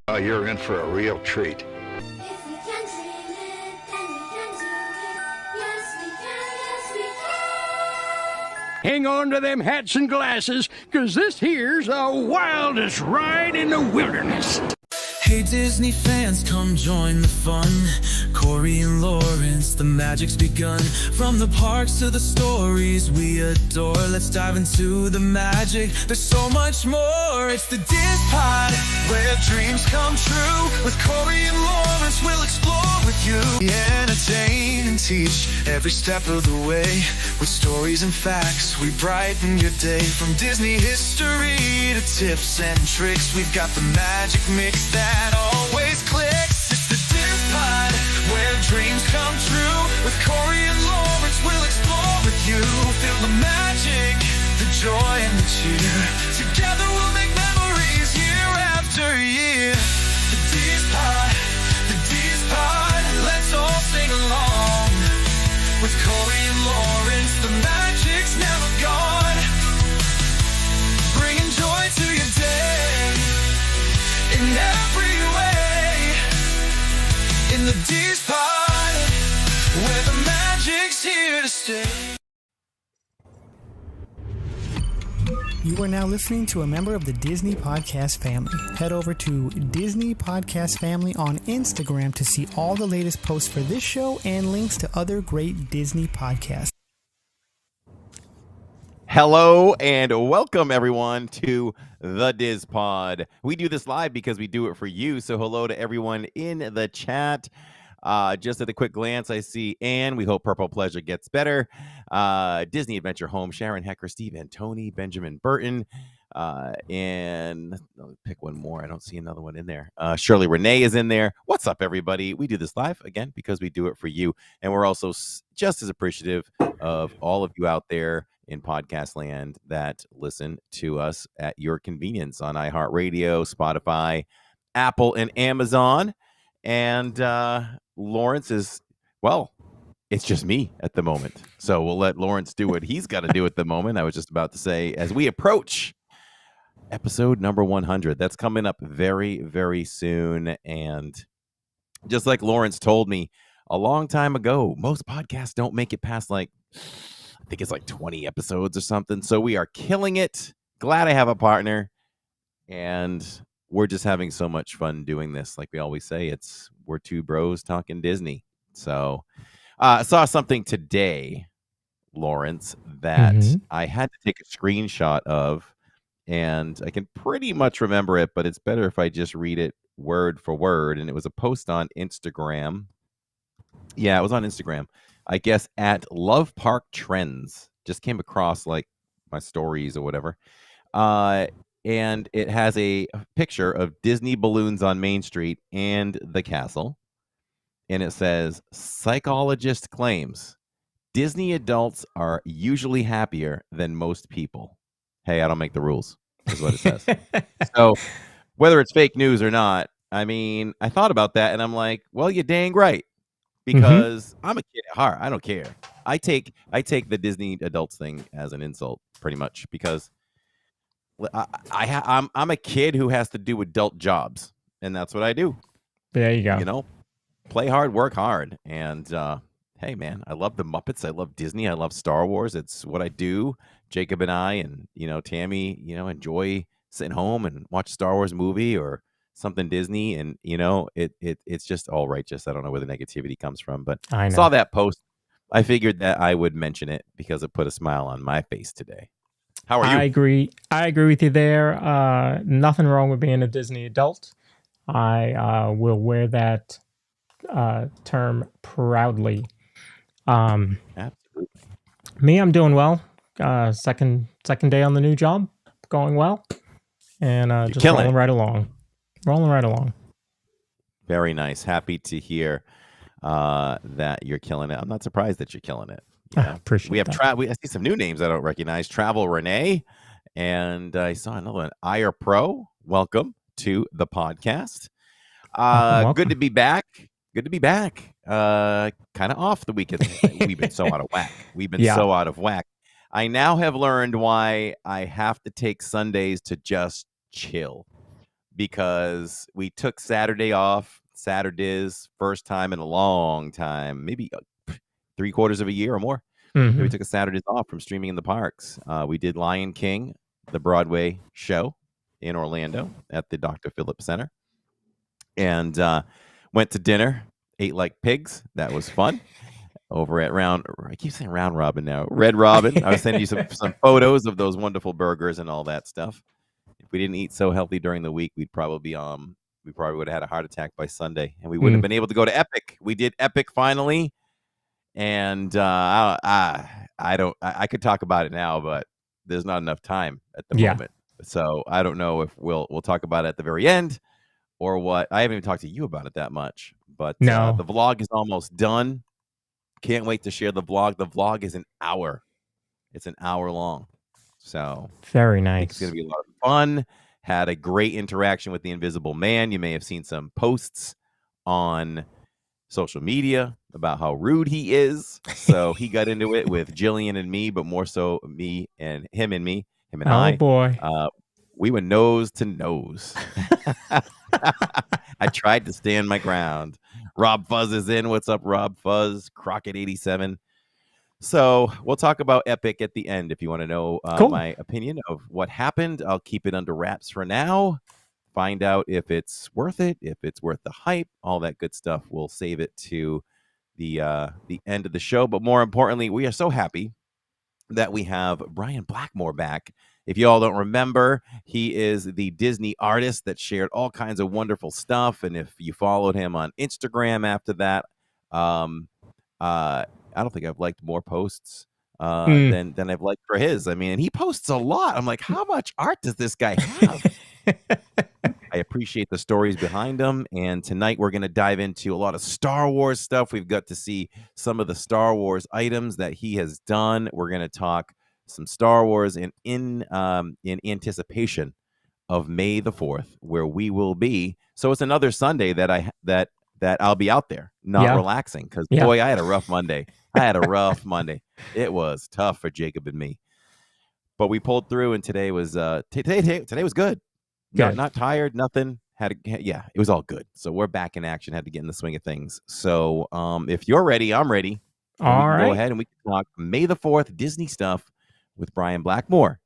You're in for a real treat. If we can dream it, then we can do it. Yes, we can, yes, we can. Hang on to them hats and glasses, 'cause this here's the wildest ride in the wilderness. Hey Disney fans, come join the fun. Corey and Lawrence, the magic's begun. From the parks to the stories we adore, let's dive into the magic. There's so much more. It's the Diz Pod, where dreams come true. With Corey and Lawrence, we'll explore with you. We entertain and teach every step of the way. With stories and facts, we brighten your day. From Disney history to tips and tricks, we've got the magic mix that always clicks. It's the Diz Pod, where dreams come true. With Corey and Lawrence, we'll explore with you. Feel the magic, the joy and the cheer. Together we'll make memories year after year. The Diz Pod, the Diz Pod, let's all sing along. With Corey and Lawrence, the magic's never gone. Bringing joy to your day in every way. In the Diz Pod, where the magic's here to stay. You are now listening to a member of the Disney Podcast family. Head over to Disney Podcast Family on Instagram to see all the latest posts for this show and links to other great Disney podcasts. Hello and welcome everyone to the Diz Pod. We do this live because we do it for you. So hello to everyone in the chat. Just at a quick glance, I see Anne. We hope Purple Pleasure gets better. Disney Adventure Home, Sharon Hecker, Steve Antoni, Benjamin Burton, and I'll pick one more. I don't see another one in there. Shirley Renee is in there. What's up, everybody? We do this live again because we do it for you, and we're also just as appreciative of all of you out there in podcast land that listen to us at your convenience on iHeartRadio, Spotify, Apple, and Amazon. And Lawrence is, well, it's just me at the moment. So we'll let Lawrence do what he's got to do at the moment. I was just about to say, as we approach episode number 100, that's coming up very, very soon. And just like Lawrence told me a long time ago, most podcasts don't make it past I think it's 20 episodes or something. So we are killing it. Glad I have a partner. And we're just having so much fun doing this. Like we always say, we're two bros talking Disney. So I saw something today, Lawrence, that I had to take a screenshot of, and I can pretty much remember it, but it's better if I just read it word for word. And it was a post on Instagram. Yeah, it was on Instagram. I guess at Love Park Trends. Just came across my stories or whatever. And it has a picture of Disney balloons on Main Street and the castle. And it says, psychologist claims Disney adults are usually happier than most people. Hey, I don't make the rules, is what it says. So whether it's fake news or not, I mean, I thought about that and I'm like, well, you're dang right. Because I'm a kid at heart. I don't care. I take the Disney adults thing as an insult, pretty much, because I'm a kid who has to do adult jobs, and that's what I do. There you go. Play hard, work hard, and hey, man, I love the Muppets. I love Disney. I love Star Wars. It's what I do. Jacob and I, and Tammy, enjoy sitting home and watch a Star Wars movie or something Disney, and it's just all righteous. I don't know where the negativity comes from, but I saw that post. I figured that I would mention it because it put a smile on my face today. How are you? I agree with you there. Nothing wrong with being a Disney adult. I will wear that term proudly. Absolutely. Me, I'm doing well. Second day on the new job, going well, and just rolling right along. Very nice. Happy to hear that you're killing it. I'm not surprised that you're killing it. Appreciate that. I see some new names I don't recognize. Travel Renee, and I saw another one. Ire Pro. Welcome to the podcast. Welcome. Good to be back. Kind of off the weekend. We've been so out of whack. I now have learned why I have to take Sundays to just chill, because we took Saturday off. Saturday's first time in a long time, maybe 3/4 of a year or more. Mhm. We took a Saturdays off from streaming in the parks. We did Lion King, the Broadway show in Orlando at the Dr. Phillips Center, and went to dinner, ate like pigs. That was fun. Over at I keep saying Round Robin now. Red Robin. I was sending you some photos of those wonderful burgers and all that stuff. If we didn't eat so healthy during the week, we probably would have had a heart attack by Sunday, and we wouldn't have been able to go to Epic. We did Epic finally, and I could talk about it now, but there's not enough time at the moment. So I don't know if we'll talk about it at the very end or what. I haven't even talked to you about it that much, but No. the vlog is almost done. Can't wait to share the vlog. The vlog is an hour. It's an hour long. So Very I think nice. it's going to be a lot of fun. Had a great interaction with the Invisible Man. You may have seen some posts on social media about how rude he is. So he got into it with Jillian and me, but more so him and Oh I. boy. We were nose to nose. I tried to stand my ground. Rob Fuzz is in. What's up, Rob Fuzz? Crockett87. So we'll talk about Epic at the end if you want to know Cool. my opinion of what happened. I'll keep it under wraps for now. Find out if it's worth it, if it's worth the hype, all that good stuff. We'll save it to the end of the show. But more importantly, we are so happy that we have Brian Blackmore back. If you all don't remember, he is the Disney artist that shared all kinds of wonderful stuff. And if you followed him on Instagram after that, I don't think I've liked more posts than I've liked for his. I mean, and he posts a lot. I'm like, how much art does this guy have? I appreciate the stories behind them. And tonight we're going to dive into a lot of Star Wars stuff. We've got to see some of the Star Wars items that he has done. We're going to talk some Star Wars in anticipation of May the 4th, where we will be. So it's another Sunday that I'll be out there, not relaxing. Because boy, I had a rough Monday. It was tough for Jacob and me, but we pulled through. And today was today was good. Not tired, nothing. It was all good. So we're back in action. Had to get in the swing of things. So if you're ready, I'm ready. All right. Go ahead and we can talk May the 4th Disney stuff with Brian Blackmore.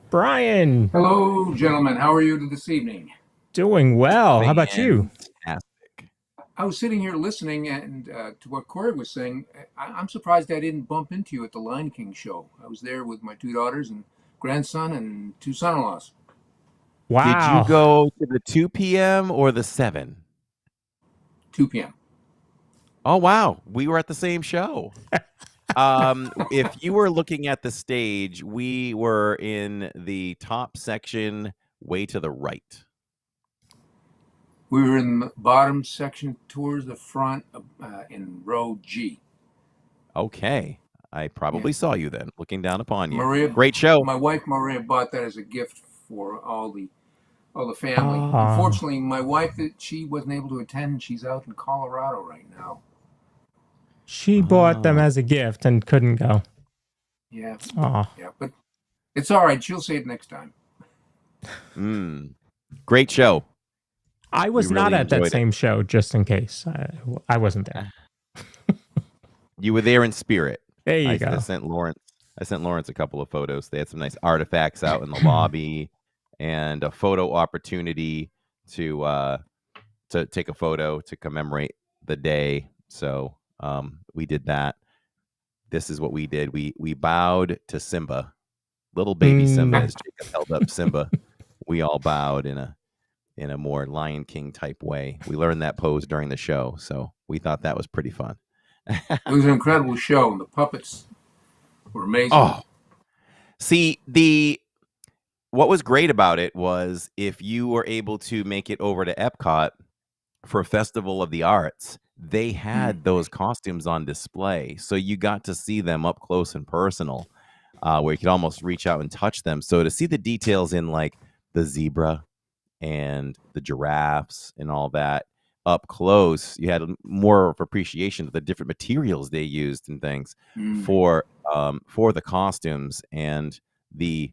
Brian. Hello, gentlemen. How are you this evening? Doing well. How about you? Fantastic. I was sitting here listening and to what Corey was saying. I'm surprised I didn't bump into you at the Lion King show. I was there with my 2 daughters and grandson and 2 son-in-laws. Wow. Did you go to the 2 p.m. or the 7? 2 p.m. Oh, wow. We were at the same show. If you were looking at the stage, we were in the top section way to the right. We were in the bottom section towards the front in row G. Okay. I probably saw you then, looking down upon you. Maria, great show. My wife Maria bought that as a gift for all the family. Ah. Unfortunately, my wife, she wasn't able to attend. She's out in Colorado right now. She bought them as a gift and couldn't go. Yeah. Oh. Yeah, but it's all right. She'll say it next time. Great show. I was We not really at that enjoyed it. same show, just in case. I wasn't there. You were there in spirit. There you I go. sent Lawrence a couple of photos. They had some nice artifacts out in the lobby and a photo opportunity to take a photo to commemorate the day. So we did that. This is what we did. We bowed to Simba, little baby Simba, as Jacob held up Simba. We all bowed in a more Lion King type way. We learned that pose during the show, so we thought that was pretty fun. It was an incredible show, and the puppets were amazing. Oh, see, what was great about it was if you were able to make it over to Epcot for Festival of the Arts, they had those costumes on display, so you got to see them up close and personal, where you could almost reach out and touch them. So to see the details in like the zebra and the giraffes and all that up close, you had more of appreciation of the different materials they used and things for the costumes and the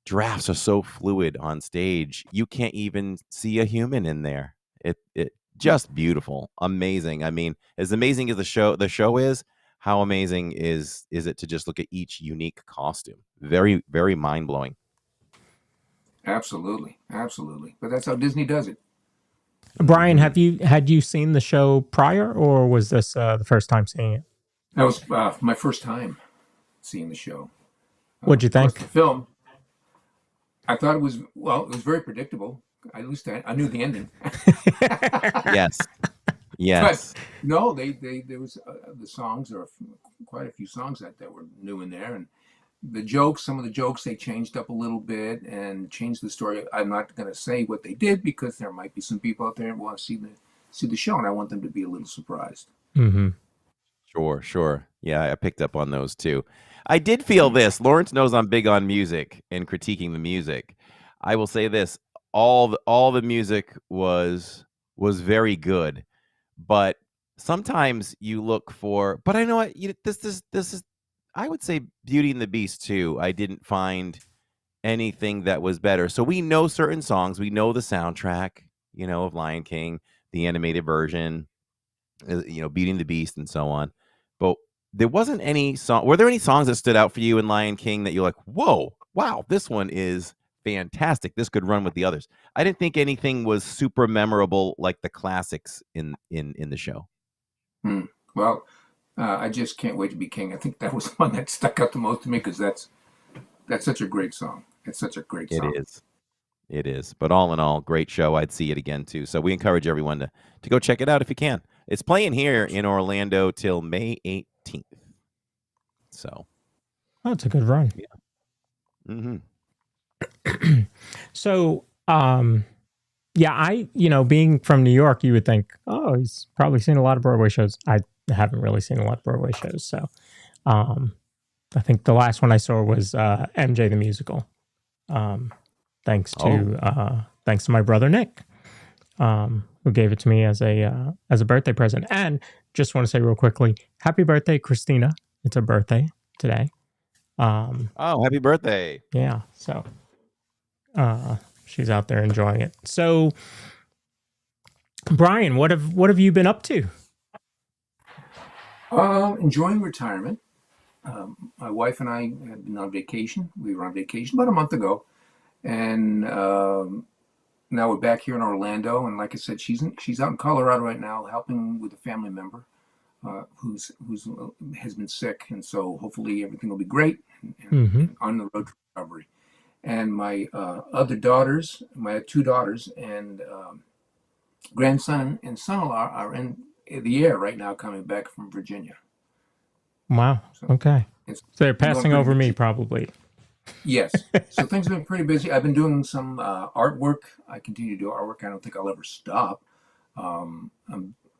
drafts are so fluid on stage. You can't even see a human in there. It just beautiful, amazing. I mean, as amazing as the show is, how amazing is it to just look at each unique costume? Very, very mind blowing. Absolutely, absolutely. But that's how Disney does it. Brian, had you seen the show prior, or was this the first time seeing it? That was my first time seeing the show. What'd you Of course, think? the film, I thought it was very predictable. At least I knew the ending. Yes, yes. But no, there was the songs. There are quite a few songs that were new in there, and the jokes. Some of the jokes they changed up a little bit and changed the story. I'm not going to say what they did because there might be some people out there who want to see the show, and I want them to be a little surprised. Mm-hmm. Sure. Yeah, I picked up on those too. I did feel this. Lawrence knows I'm big on music and critiquing the music. I will say this: all the music was very good, but sometimes you look for. But I know what this is. I would say Beauty and the Beast too. I didn't find anything that was better. So we know certain songs. We know the soundtrack, of Lion King, the animated version, Beauty and the Beast, and so on. But there wasn't any song. Were there any songs that stood out for you in Lion King that you're like, whoa, wow, this one is fantastic. This could run with the others. I didn't think anything was super memorable like the classics in the show. Well, I just can't wait to be king. I think that was the one that stuck out the most to me because that's such a great song. It's such a great song. It is. But all in all, great show. I'd see it again too. So we encourage everyone to go check it out if you can. It's playing here in Orlando till May 18th. So That's a good run. Yeah. Mm-hmm. So, being from New York, you would think, oh, he's probably seen a lot of Broadway shows. I haven't really seen a lot of Broadway shows. So, I think the last one I saw was MJ the Musical. Thanks to my brother Nick, who gave it to me as a birthday present. And just want to say real quickly, happy birthday, Christina! It's her birthday today. Happy birthday! Yeah, so she's out there enjoying it. So, Brian, what have you been up to? Enjoying retirement. My wife and I had been on vacation. We were on vacation about a month ago, and now we're back here in Orlando. And like I said, she's out in Colorado right now, helping with a family member who's has been sick, and so hopefully everything will be great and on the road to recovery. And my other daughters, my 2 daughters and grandson and son-in-law are in the air right now, coming back from Virginia. Wow. So Okay. it's So they're passing over me, busy. Probably. Yes. So things have been pretty busy. I've been doing some artwork. I continue to do artwork. I don't think I'll ever stop.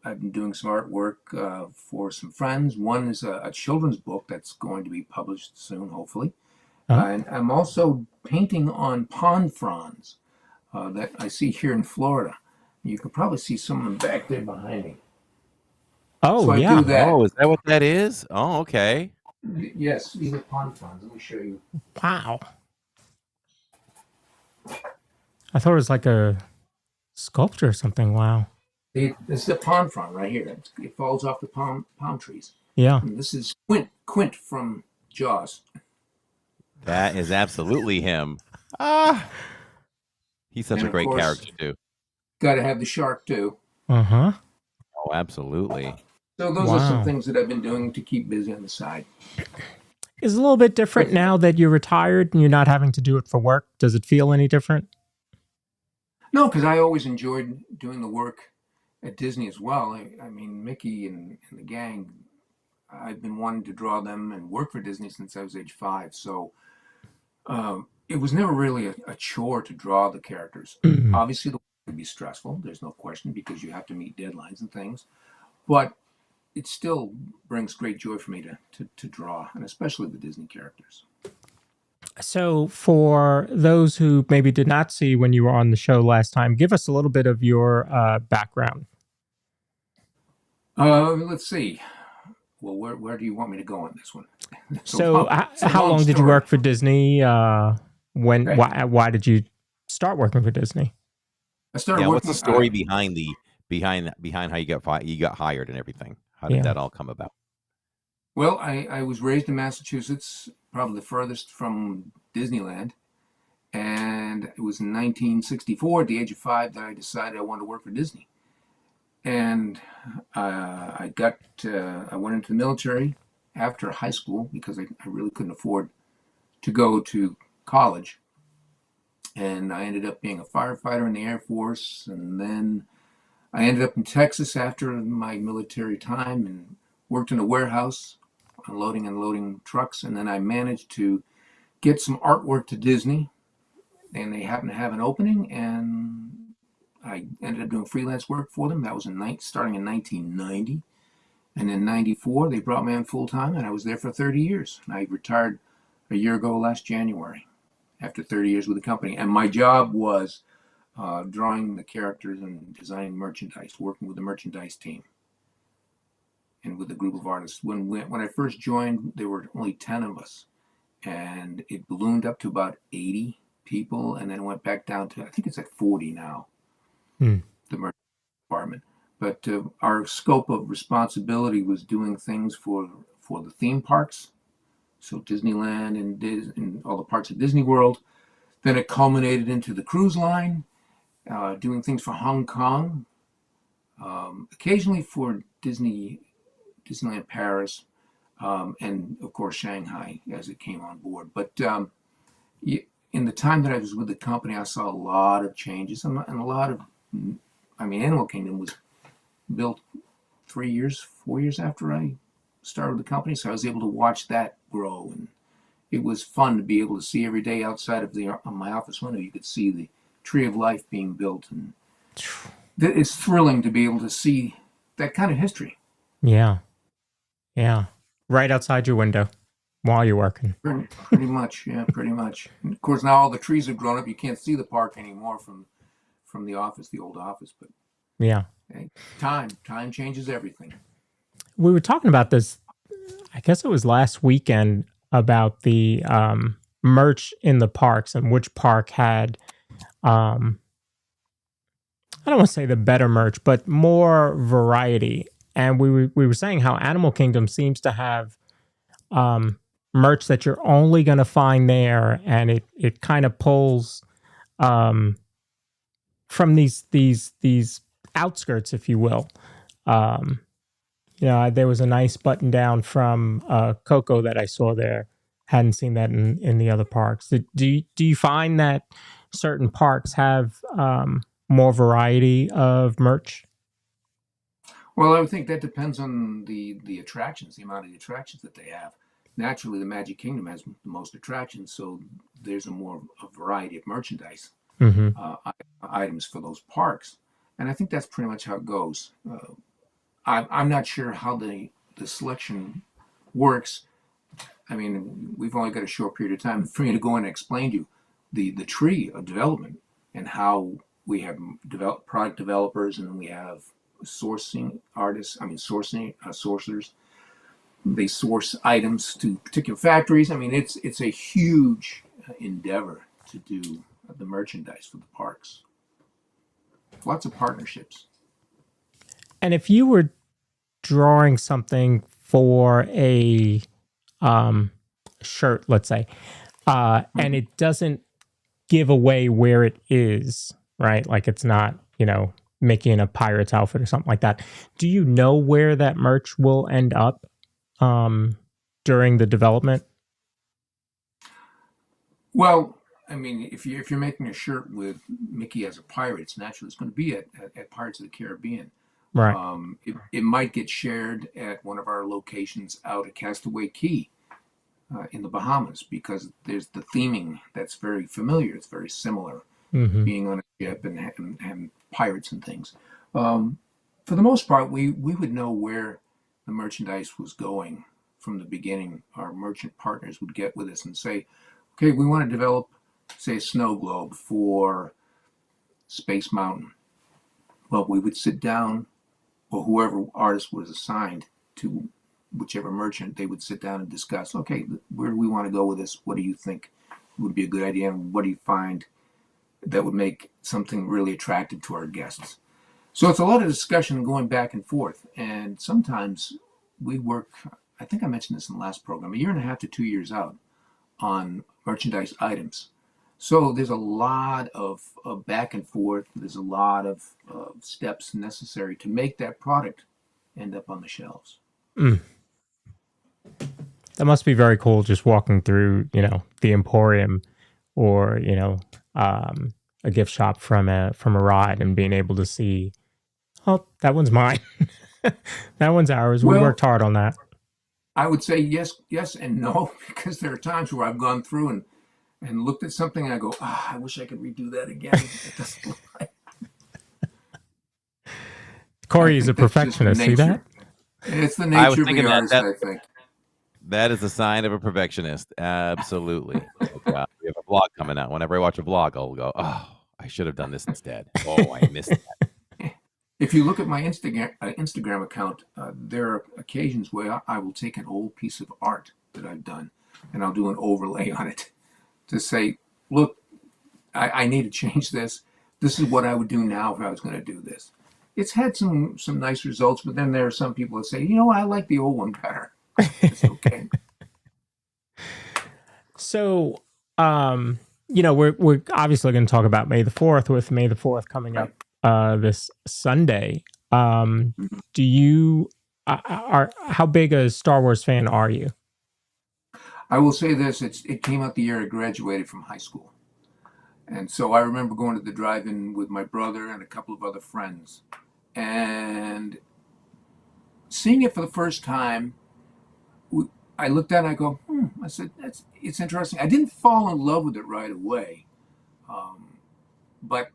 I've been doing some artwork for some friends. One is a children's book that's going to be published soon, hopefully. And I'm also painting on pond fronds that I see here in Florida. You can probably see some of them back there behind me. Oh, So I yeah. do that. Oh, is that what that is? Oh, okay. Yes, these are pond fronds. Let me show you. Wow. I thought it was like a sculpture or something. Wow. This is a pond frond right here. It falls off the palm trees. Yeah. And this is Quint from Jaws. That is absolutely him. He's such And a of great course- character too. Got to have the shark too. Uh-huh. Oh, absolutely. So those are some Wow. things that I've been doing to keep busy on the side. It's a little bit different now that you're retired and you're not having to do it for work. Does it feel any different? No, because I always enjoyed doing the work at Disney as well. I mean, Mickey and the gang, I've been wanting to draw them and work for Disney since I was age 5. So it was never really a chore to draw the characters. Mhm. Obviously, the work could be stressful. There's no question because you have to meet deadlines and things. But it still brings great joy for me to draw, and especially the Disney characters. So, for those who maybe did not see when you were on the show last time, give us a little bit of your background. Let's see. Well, where do you want me to go on this one? So, it's a how long long did you story. work for Disney? When Okay. why did you start working for Disney? I started Yeah, what's working. the story behind how you got hired and everything? How did Yeah. that all come about? Well, I was raised in Massachusetts, probably the furthest from Disneyland. And it was in 1964, at the age of 5, that I decided I wanted to work for Disney. And I went into the military after high school because I really couldn't afford to go to college. And I ended up being a firefighter in the Air Force. And then I ended up in Texas after my military time and worked in a warehouse, unloading and loading trucks. And then I managed to get some artwork to Disney, and they happened to have an opening, and I ended up doing freelance work for them. That was starting in 1990. And in 94, they brought me on full time, and I was there for 30 years. And I retired a year ago last January after 30 years with the company. And my job was drawing the characters and designing merchandise, working with the merchandise team and with a group of artists. When I first joined, there were only 10 of us, and it ballooned up to about 80 people, and then it went back down to, I think it's at 40 now, Hmm. the merch department. But our scope of responsibility was doing things for the theme parks, so Disneyland and all the parts of Disney World. Then it culminated into the cruise line, doing things for Hong Kong, occasionally for Disneyland Paris, and of course Shanghai as it came on board. But in the time that I was with the company, I saw a lot of changes and a lot of, Animal Kingdom was built 4 years after I started the company, so I was able to watch that grow, and it was fun to be able to see every day outside of my office window. You could see the Tree of Life being built, and it's thrilling to be able to see that kind of history. Yeah. Right outside your window while you're working. Pretty much, yeah, pretty much. And of course, now all the trees have grown up. You can't see the park anymore from the office, the old office. But Yeah. hey, time changes everything. We were talking about this, I guess it was last weekend, about the merch in the parks and which park had, I don't want to say the better merch, but more variety. And we were saying how Animal Kingdom seems to have merch that you're only going to find there, and it kind of pulls from these outskirts, if you will. There was a nice button down from Coco that I saw there. Hadn't seen that in the other parks. Do you find that certain parks have more variety of merch? Well, I would think that depends on the attractions, the amount of attractions that they have. Naturally, the Magic Kingdom has the most attractions, so there's a variety of merchandise items for those parks, and I think that's pretty much how it goes. I'm not sure how the selection works. We've only got a short period of time for me to go in and explain to you the tree of development and how we have product developers, and then we have sourcing artists. Sourcers. They source items to particular factories. It's a huge endeavor to do the merchandise for the parks. Lots of partnerships. And if you were drawing something for a shirt, let's say, and it doesn't give away where it is, right? Like it's not, Mickey in a pirate's outfit or something like that. Do you know where that merch will end up during the development? Well, if you're making a shirt with Mickey as a pirate, it's naturally it's going to be at Pirates of the Caribbean. Right. It might get shared at one of our locations out at Castaway Cay in the Bahamas, because there's the theming that's very familiar. It's very similar, being on a ship and having pirates and things. For the most part, we would know where the merchandise was going from the beginning. Our merchant partners would get with us and say, okay, we want to develop, say, a snow globe for Space Mountain. Well, we would sit down, or whoever artist was assigned to whichever merchant, they would sit down and discuss, okay, where do we want to go with this? What do you think would be a good idea, and what do you find that would make something really attractive to our guests. So it's a lot of discussion going back and forth. And sometimes we work, I think I mentioned this in the last program, a year and a half to 2 years out on merchandise items. So there's a lot of back and forth. There's a lot of steps necessary to make that product end up on the shelves. That must be very cool, just walking through, the Emporium or, a gift shop from a ride and being able to see, oh, that one's mine. That one's ours. We Well, worked hard on that. I would say yes and no, because there are times where I've gone through and looked at something and I go, I wish I could redo that again. It doesn't look like. Corey I is a think that's just the perfectionist. See nature. that? It's the I was nature of thinking the that artist, I think. that is a sign of a perfectionist. Absolutely. We have a vlog coming out. Whenever I watch a vlog, I'll go, oh, I should have done this instead. Oh, I missed that. If you look at my Instagram account, there are occasions where I will take an old piece of art that I've done and I'll do an overlay on it to say, look, I need to change this. This is what I would do now if I was going to do this. It's had some nice results, but then there are some people that say, I like the old one better. It's okay. So, we're obviously going to talk about May the 4th, with May the 4th coming up this Sunday. Do you how big a Star Wars fan are you? I will say this, it came out the year I graduated from high school. And so I remember going to the drive-in with my brother and a couple of other friends and seeing it for the first time. I looked at it and I go, I said, it's interesting. I didn't fall in love with it right away. But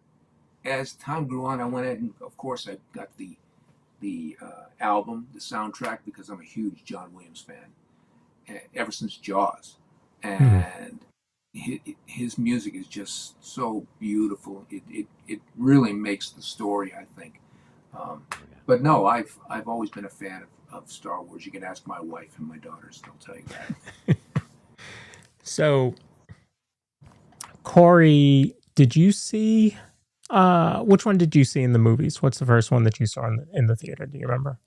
as time grew on, I went in and of course I got the album, the soundtrack, because I'm a huge John Williams fan ever since Jaws. And his music is just so beautiful. It really makes the story, I think. But no, I've always been a fan of Star Wars. You can ask my wife and my daughters; they'll tell you that. So, Corey, did you see? Which one did you see in the movies? What's the first one that you saw in the theater? Do you remember?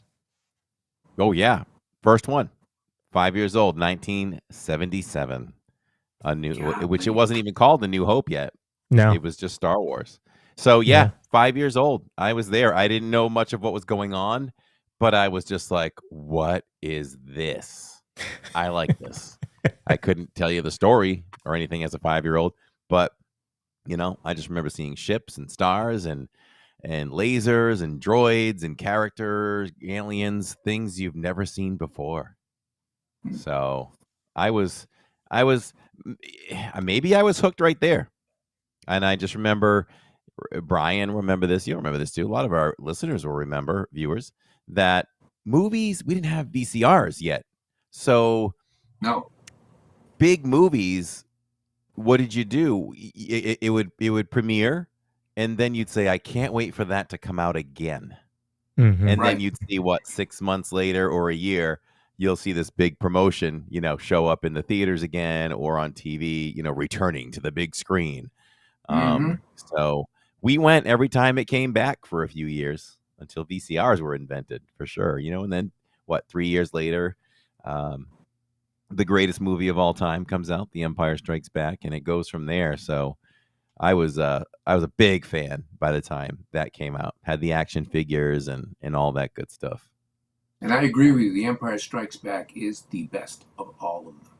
Oh, yeah. First one. 5 years old, 1977. Which it wasn't even called The New Hope yet. No. It was just Star Wars. So, yeah, 5 years old. I was there. I didn't know much of what was going on, but I was just like, what is this? I like this. I couldn't tell you the story or anything as a 5-year-old, but, I just remember seeing ships and stars and lasers and droids and characters, aliens, things you've never seen before. So maybe I was hooked right there. And I just remember, Brian, remember this, you'll remember this too, a lot of our listeners will remember, viewers, that movies, we didn't have VCRs yet. So No. big movies, what did you do? It would premiere, and then you'd say, I can't wait for that to come out again. Mm-hmm. And Right. then you'd see 6 months later or a year, you'll see this big promotion, show up in the theaters again or on TV, returning to the big screen. So we went every time it came back for a few years until VCRs were invented, for sure. And then 3 years later, the greatest movie of all time comes out, The Empire Strikes Back, and it goes from there. So I was a big fan by the time that came out. Had the action figures and all that good stuff. And I agree with you. The Empire Strikes Back is the best of all of them.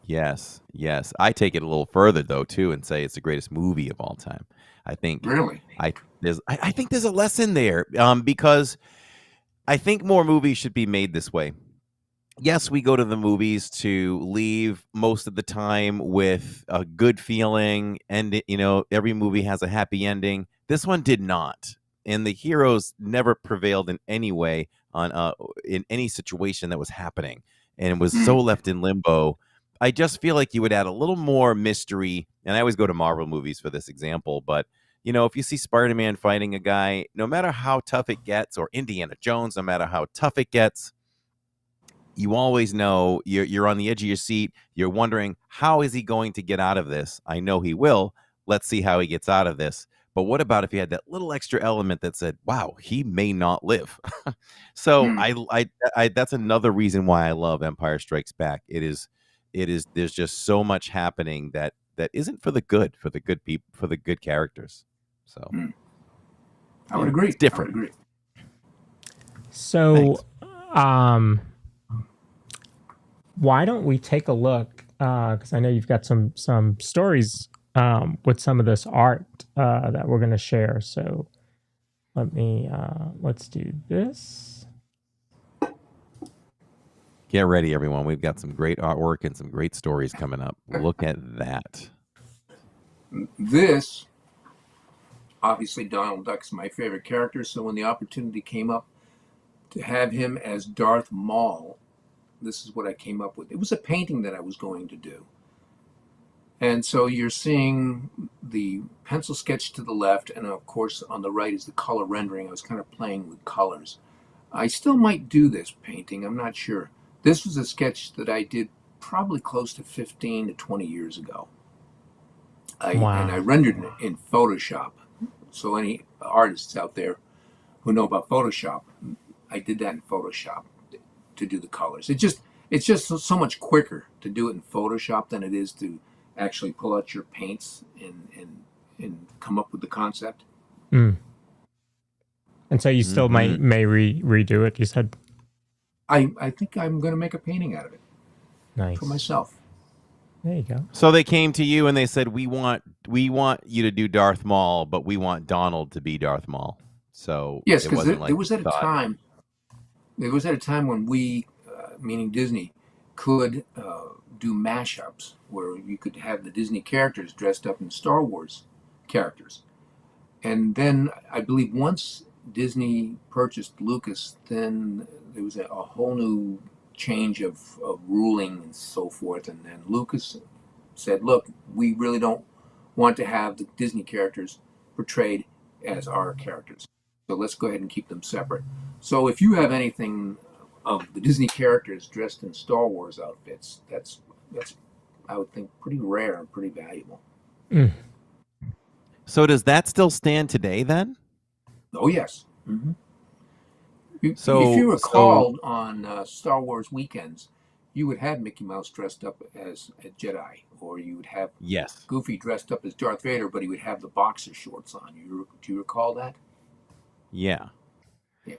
Yes. I take it a little further though too, and say it's the greatest movie of all time. I think Really? I think there's a lesson there, because I think more movies should be made this way. Yes, we go to the movies to leave most of the time with a good feeling, and every movie has a happy ending. This one did not, and the heroes never prevailed in any way on in any situation that was happening, and it was so left in limbo. I just feel like you would add a little more mystery, and I always go to Marvel movies for this example, but if you see Spider-Man fighting a guy, no matter how tough it gets, or Indiana Jones, no matter how tough it gets, you always know you're on the edge of your seat. You're wondering, how is he going to get out of this? I know he will. Let's see how he gets out of this. But what about if he had that little extra element that said, wow, he may not live? So I that's another reason why I love Empire Strikes Back. There's just so much happening that isn't for the good people, for the good characters. So I would agree. It's different. I would agree. So, why don't we take a look? Because I know you've got some stories with some of this art that we're going to share. So, let's do this. Get ready, everyone. We've got some great artwork and some great stories coming up. Look at that. This, obviously, Donald Duck's my favorite character. So when the opportunity came up to have him as Darth Maul, this is what I came up with. It was a painting that I was going to do. And so you're seeing the pencil sketch to the left, and of course on the right is the color rendering. I was kind of playing with colors. I still might do this painting, I'm not sure. This was a sketch that I did probably close to 15 to 20 years ago. Wow. And I rendered it in Photoshop. So any artists out there who know about Photoshop, I did that in Photoshop to do the colors. It's just so much quicker to do it in Photoshop than it is to actually pull out your paints and come up with the concept. And so you still may redo it, you said? I think I'm going to make a painting out of it. Nice. For myself. There you go. So they came to you and they said, we want you to do Darth Maul, but we want Donald to be Darth Maul. So yes, because there was at a time when we, meaning Disney, could do mashups where you could have the Disney characters dressed up in Star Wars characters. And then I believe once Disney purchased Lucas, then there was a whole new change of ruling and so forth. And then Lucas said, look, we really don't want to have the Disney characters portrayed as our characters. So let's go ahead and keep them separate. So if you have anything of the Disney characters dressed in Star Wars outfits, that's I would think pretty rare and pretty valuable. So does that still stand today then? Oh yes. Mm-hmm. If you recalled on Star Wars weekends, you would have Mickey Mouse dressed up as a Jedi, or you would have Goofy dressed up as Darth Vader, but he would have the boxer shorts on. Do you recall that? Yeah.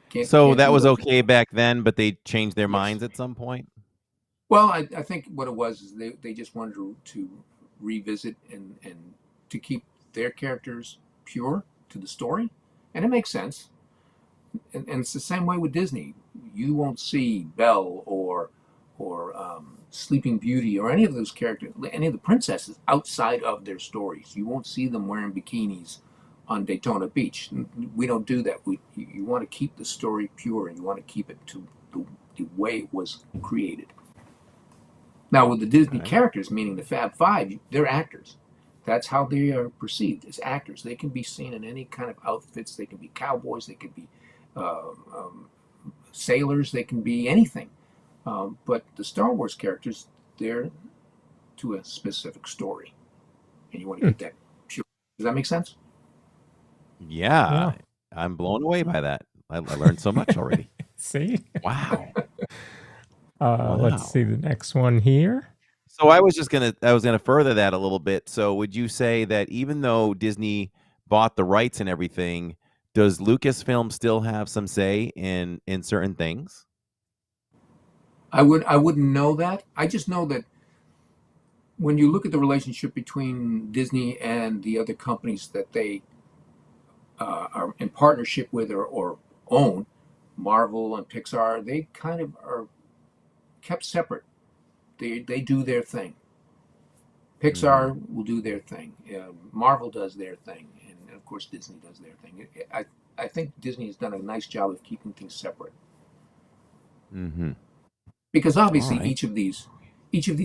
Can't that was okay back then, but they changed their minds at some point? Well, I think what it was is they just wanted to revisit and to keep their characters pure to the story, and it makes sense. And it's the same way with Disney. You won't see Belle or Sleeping Beauty or any of those characters, any of the princesses outside of their stories. You won't see them wearing bikinis on Daytona Beach. We don't do that. You want to keep the story pure, and you want to keep it to the way it was created. Now, with the Disney characters, meaning the Fab Five, they're actors. That's how they are perceived, as actors. They can be seen in any kind of outfits. They can be cowboys. They can be sailors. They can be anything. But the Star Wars characters, they're to a specific story. And you want to get that pure. Does that make sense? Yeah. I'm blown away by that. I learned so much already. See? Wow. Let's see the next one here. So I was gonna further that a little bit. So would you say that even though Disney bought the rights and everything, does Lucasfilm still have some say in certain things? I wouldn't know that. I just know that when you look at the relationship between Disney and the other companies that they are in partnership with or own, Marvel and Pixar, they kind of are kept separate. They do their thing. Pixar will do their thing. Marvel does their thing, and of course Disney does their thing. I think Disney has done a nice job of keeping things separate. Mm-hmm. Because obviously each of these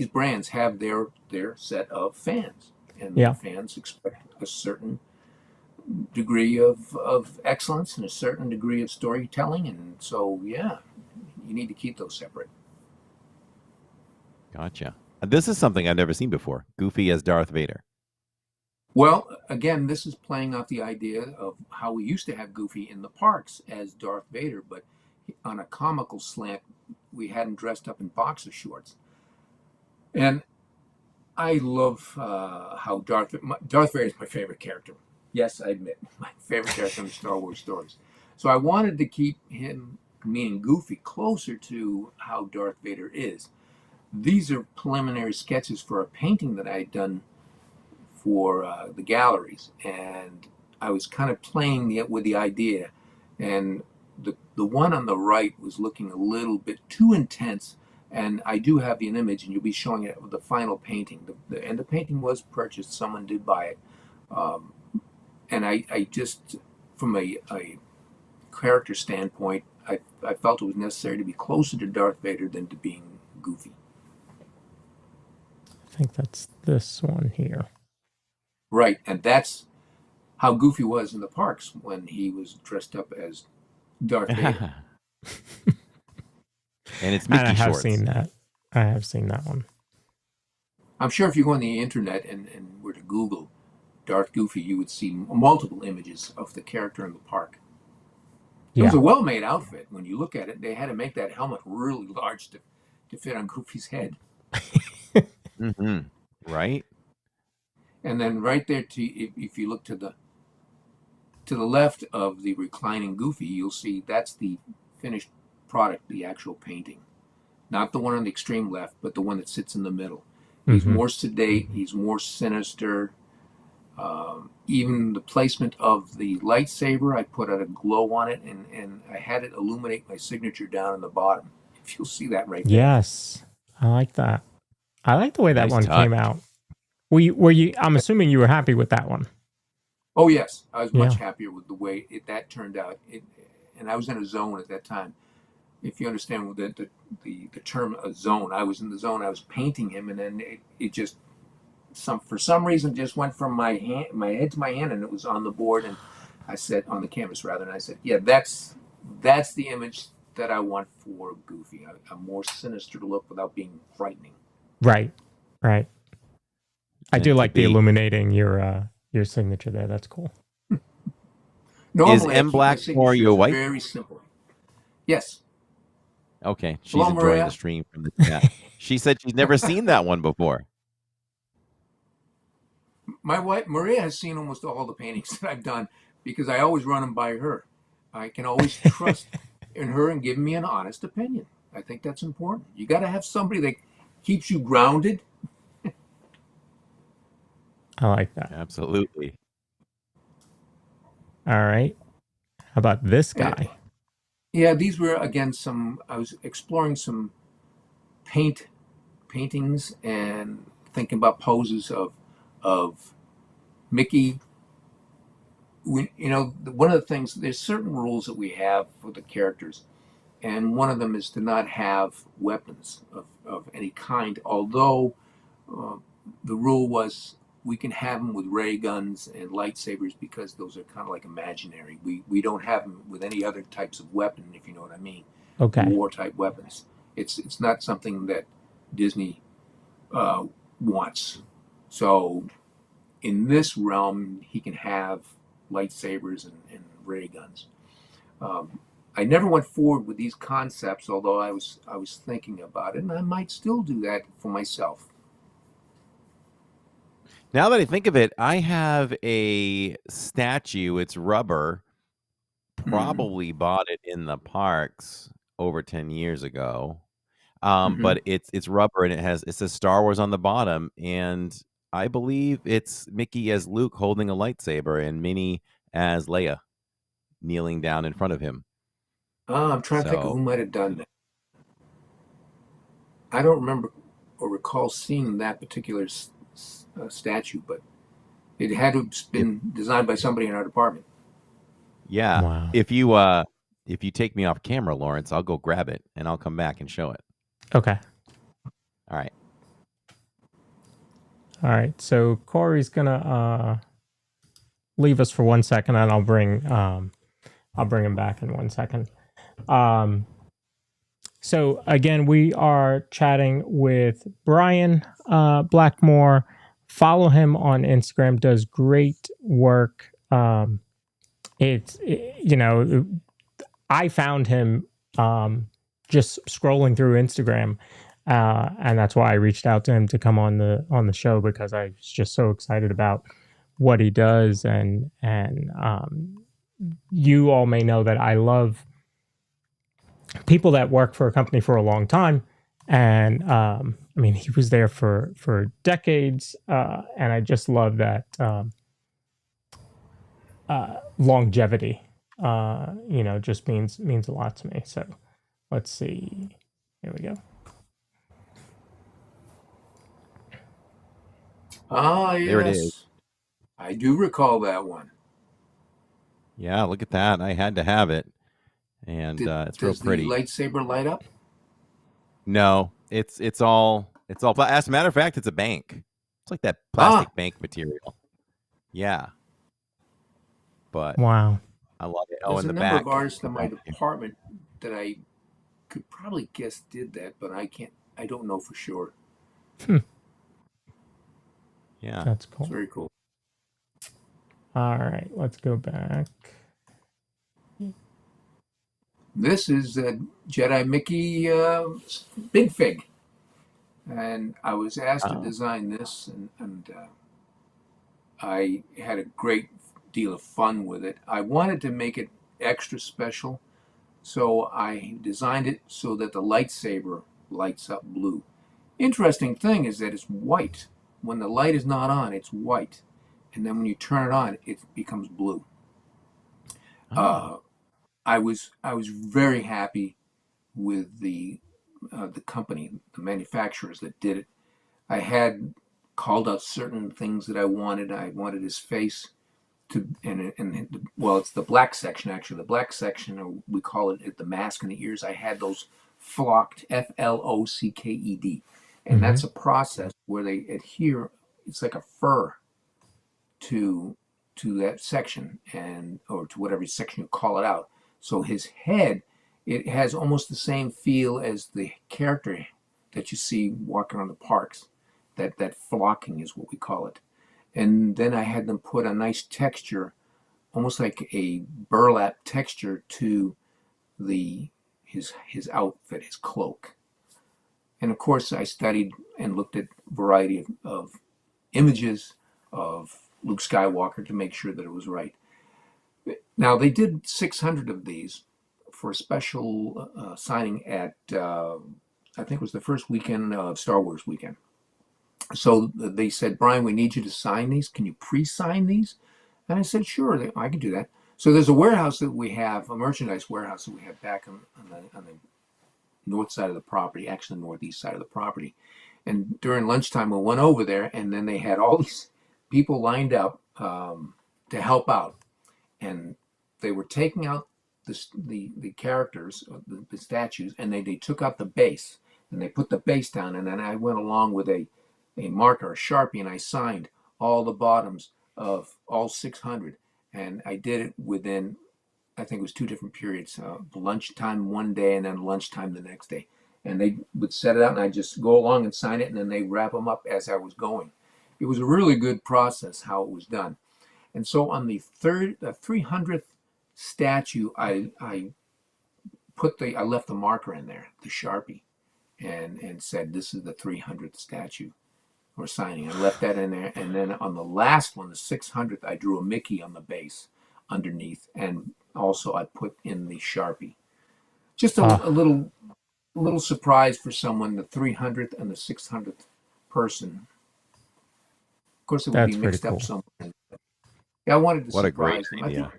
brands have their set of fans, and the fans expect a certain degree of excellence and a certain degree of storytelling, and so you need to keep those separate. Gotcha. This is something I've never seen before. Goofy as Darth Vader. Well, again, this is playing off the idea of how we used to have Goofy in the parks as Darth Vader, but on a comical slant, we had him dressed up in boxer shorts. And I love how Darth Vader is my favorite character. Yes, I admit, my favorite character in the Star Wars stories. So I wanted to keep him, meaning Goofy, closer to how Darth Vader is. These are preliminary sketches for a painting that I had done for the galleries, and I was kind of playing with the idea, and the one on the right was looking a little bit too intense, and I do have an image, and you'll be showing it with the final painting. And the painting was purchased; someone did buy it, and I just, from a character standpoint, I felt it was necessary to be closer to Darth Vader than to being Goofy. I think that's this one here. Right, and that's how Goofy was in the parks when he was dressed up as Darth Vader. And it's And Mickey I have shorts. seen that. I have seen that one. I'm sure if you go on the internet and were to Google Darth Goofy, you would see multiple images of the character in the park. It was a well-made outfit. When you look at it, they had to make that helmet really large to fit on Goofy's head. Mm-hmm. Right? And then right there, if you look to the left of the reclining Goofy, you'll see that's the finished product, the actual painting. Not the one on the extreme left, but the one that sits in the middle. He's more sedate. He's more sinister. Even the placement of the lightsaber, I put a glow on it, and I had it illuminate my signature down in the bottom. If you'll see that right there. Yes, I like that. I like the way that Nice one touch. came out. Were you? I'm assuming you were happy with that one. Oh yes, I was much Yeah. happier with the way that turned out. And I was in a zone at that time. If you understand the term a zone, I was in the zone. I was painting him, and then it just for some reason just went from my head to my hand, and it was on the board, and I said on the canvas rather, and I said, yeah, that's the image that I want for Goofy. A more sinister look without being frightening. Right. I Meant do to like the be. illuminating your signature there. That's cool. Normally, I M. keep my Black signatures more your wife? very simple. Yes. Okay. She's Hello, enjoying Maria. the stream from the chat. She said she's never seen that one before. My wife Maria has seen almost all the paintings that I've done because I always run them by her. I can always trust in her and give me an honest opinion. I think that's important. You got to have somebody that keeps you grounded. I like that. Absolutely. All right. How about this guy? Yeah, these were again I was exploring some paintings and thinking about poses of Mickey. One of the things, there's certain rules that we have for the characters, and one of them is to not have weapons of any kind, although the rule was we can have them with ray guns and lightsabers because those are kind of like imaginary. We don't have them with any other types of weapon, if you know what I mean. Okay. War type weapons. It's not something that Disney wants. So in this realm, he can have lightsabers and ray guns. I never went forward with these concepts, although I was thinking about it, and I might still do that for myself. Now that I think of it, I have a statue. It's rubber. Probably bought it in the parks over 10 years ago. But it's rubber, and it says Star Wars on the bottom, and I believe it's Mickey as Luke holding a lightsaber and Minnie as Leia kneeling down in front of him. I'm trying to think of who might have done that. I don't remember or recall seeing that particular statue, but it had to have been designed by somebody in our department. Yeah. Wow. If you take me off camera, Lawrence, I'll go grab it and I'll come back and show it. Okay. All right. All right. So Corey's gonna leave us for 1 second, and I'll bring him back in 1 second. So again, we are chatting with Brian Blackmore. Follow him on Instagram. Does great work. I found him just scrolling through Instagram, and that's why I reached out to him to come on the show, because I was just so excited about what he does. And you all may know that I love people that work for a company for a long time. And I mean, he was there for decades, and I just love that longevity. Just means a lot to me. So let's see. Here we go. Ah, yes. There it is. I do recall that one. Yeah, look at that. I had to have it. And it's real pretty. Does the lightsaber light up? No, it's all as a matter of fact, it's a bank. It's like that plastic bank material. Yeah. But wow, I love it. There's In a the number back. of artists in my department that I could probably guess did that, but I don't know for sure. Yeah. That's cool. It's very cool. All right, let's go back. This is Jedi Mickey Big Fig. And I was asked to design this, and I had a great deal of fun with it. I wanted to make it extra special, so I designed it so that the lightsaber lights up blue. Interesting thing is that it's white. When the light is not on, it's white. And then when you turn it on, it becomes blue. I was very happy with the company, the manufacturers that did it. I had called out certain things that I wanted. I wanted his face to, it's the black section actually. The black section, or we call it the mask and the ears. I had those flocked, FLOCKED, and that's a process where they adhere. It's like a fur to that section, or to whatever section you call it out. So his head, it has almost the same feel as the character that you see walking around the parks. That flocking is what we call it. And then I had them put a nice texture, almost like a burlap texture, to his outfit, his cloak. And of course, I studied and looked at a variety of images of Luke Skywalker to make sure that it was right. Now, they did 600 of these for a special signing at, I think it was the first weekend of Star Wars weekend. So they said, Brian, we need you to sign these. Can you pre-sign these? And I said, sure, I can do that. So there's a warehouse that we have, a merchandise warehouse that we have back on the north side of the property, actually the northeast side of the property. And during lunchtime, we went over there, and then they had all these people lined up to help out. And they were taking out the characters, the statues, and they took out the base, and they put the base down. And then I went along with a marker, a Sharpie, and I signed all the bottoms of all 600. And I did it within, I think it was 2 different periods, lunchtime one day and then lunchtime the next day. And they would set it out, and I'd just go along and sign it, and then they wrap them up as I was going. It was a really good process how it was done. And so on the 300th statue, I left the marker in there, the Sharpie, and said, this is the 300th statue we're signing. I left that in there. And then on the last one, the 600th, I drew a Mickey on the base underneath. And also I put in the Sharpie. Just a little surprise for someone, the 300th and the 600th person. Of course, it would be mixed up somewhere. Yeah, I wanted to surprise them. Idea.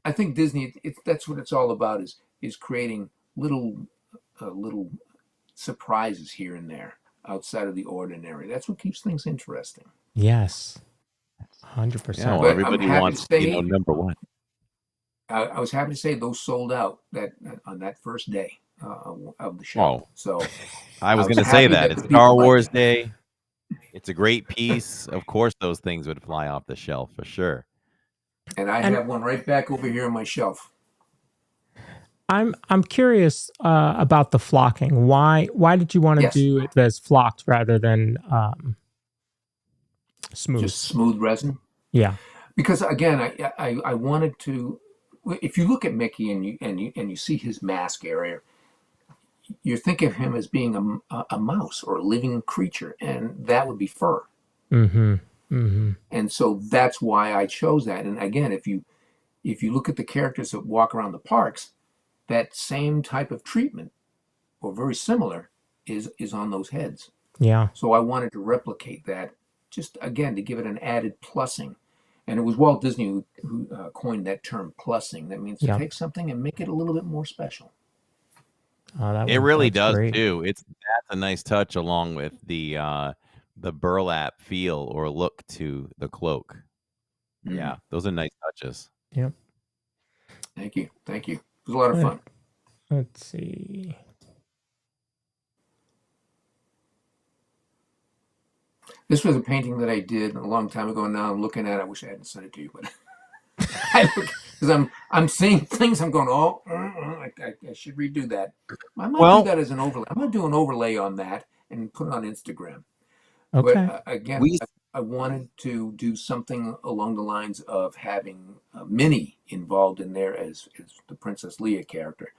I think Disney, that's what it's all about, is creating little surprises here and there outside of the ordinary. That's what keeps things interesting. Yes, 100%. Yeah, well, everybody wants to be number one. I was happy to say those sold out on that first day of the show. Oh, so I was going to say that it's Star Wars Day. It's a great piece. Of course, those things would fly off the shelf for sure. And I have one right back over here on my shelf. I'm curious about the flocking. Why did you want to Yes. do it as flocked rather than smooth? Just smooth resin. Yeah. Because again, I wanted to. If you look at Mickey and you see his mask area, you're thinking of him as being a mouse or a living creature, and that would be fur. Mm-hmm. Mm-hmm. And so that's why I chose that. And again, if you look at the characters that walk around the parks, that same type of treatment, or very similar, is on those heads. Yeah. So I wanted to replicate that, just again to give it an added plussing. And it was Walt Disney who coined that term, plussing. That means to take something and make it a little bit more special. Oh, It really does great. too. That's a nice touch, along with the burlap feel or look to the cloak. Yeah, those are nice touches. Yep. Thank you. It was a lot of fun. Let's see. This was a painting that I did a long time ago, and now I'm looking at it. I wish I hadn't sent it to you, but because I'm seeing things. I'm going, I should redo that. I might do that as an overlay. I'm going to do an overlay on that and put it on Instagram. Okay. But again, I wanted to do something along the lines of having Minnie involved in there as the Princess Leia character.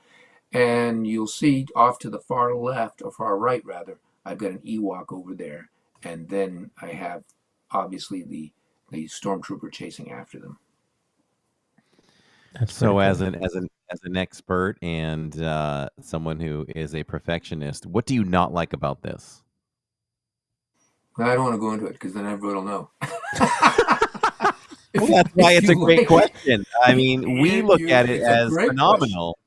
And you'll see off to the far left, or far right rather, I've got an Ewok over there. And then I have obviously the stormtrooper chasing after them. That's so cool. as an expert and someone who is a perfectionist, what do you not like about this? I don't want to go into it because then everybody will know. Well, that's why it's a great question. I mean, we look at it as phenomenal.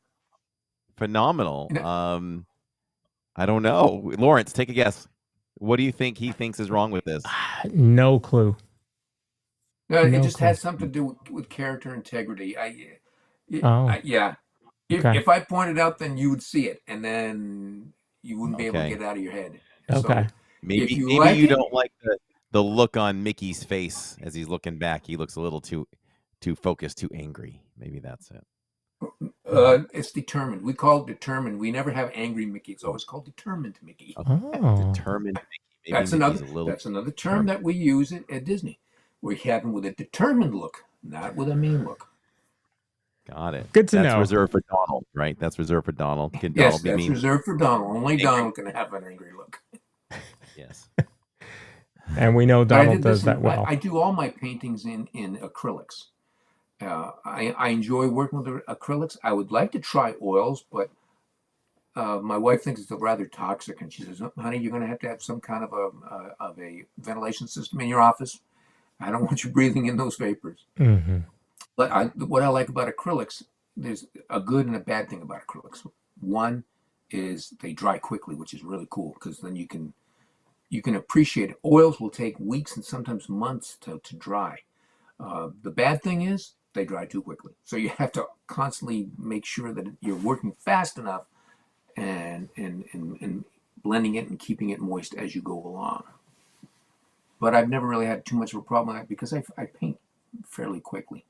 Phenomenal. I don't know. Lawrence, take a guess. What do you think he thinks is wrong with this? No clue. No, it just has something to do with character integrity. Yeah. If I pointed out, then you would see it, and then you wouldn't be able to get it out of your head. Okay. So Maybe you don't like the look on Mickey's face as he's looking back. He looks a little too focused, too angry. Maybe that's it. It's determined. We call it determined. We never have angry Mickey. It's always called determined Mickey. Determined Mickey. Maybe That's another term that we use at Disney. We have him with a determined look, not with a mean look. Got it. Good to know. That's reserved for Donald, right? That's reserved for Donald. Can Yes, Donald be that's mean? reserved for Donald. Only Donald can have an angry look. Yes. And we know Donald does that well. I do all my paintings in acrylics. I enjoy working with acrylics. I would like to try oils, but my wife thinks it's rather toxic, and she says, "Honey, you're going to have some kind of a ventilation system in your office. I don't want you breathing in those vapors." Mm-hmm. But what I like about acrylics, there's a good and a bad thing about acrylics. One is they dry quickly, which is really cool because then you can appreciate it. Oils will take weeks and sometimes months to dry. The bad thing is they dry too quickly. So you have to constantly make sure that you're working fast enough and blending it and keeping it moist as you go along. But I've never really had too much of a problem with that because I paint fairly quickly.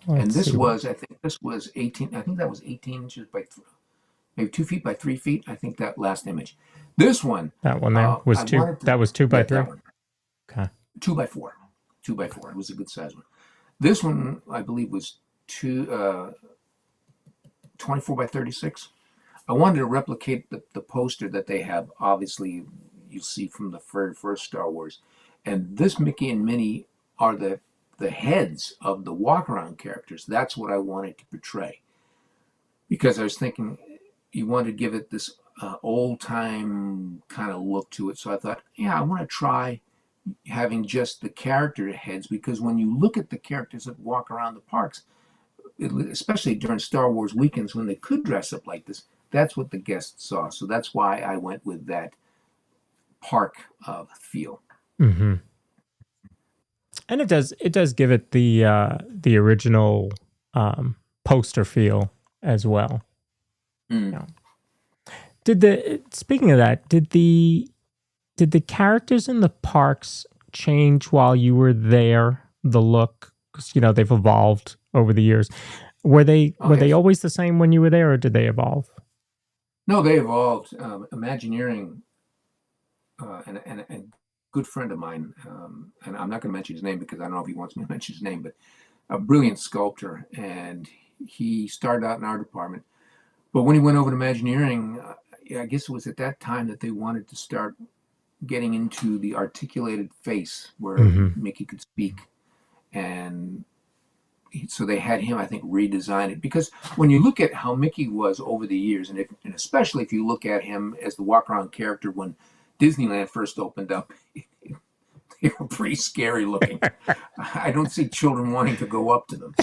And this was, I think this was 18, I think that was 18 inches by maybe 2 feet by 3 feet. I think that last image. This one. That one there was that was 2 by 3? Okay. 2 by 4. 2 by 4. It was a good size one. This one, I believe, was 24 by 36. I wanted to replicate the poster that they have. Obviously, you see from the first Star Wars. And this Mickey and Minnie are the heads of the walk-around characters. That's what I wanted to portray. Because I was thinking you wanted to give it this old-time kind of look to it. So I thought, I want to try having just the character heads, because when you look at the characters that walk around the parks, especially during Star Wars weekends when they could dress up like this, that's what the guests saw. So that's why I went with that park feel. Mm-hmm. And it does give it the original poster feel as well. Yeah. Speaking of that, did the characters in the parks change while you were there? The look, because they've evolved over the years. Were they Okay. always the same when you were there, or did they evolve? No, they evolved. Imagineering, and a good friend of mine, and I'm not going to mention his name because I don't know if he wants me to mention his name, but a brilliant sculptor, and he started out in our department. But when he went over to Imagineering, I guess it was at that time that they wanted to start getting into the articulated face where Mickey could speak, and so they had him, I think, redesign it, because when you look at how Mickey was over the years, and especially if you look at him as the walk around character when Disneyland first opened up, they were pretty scary looking. I don't see children wanting to go up to them.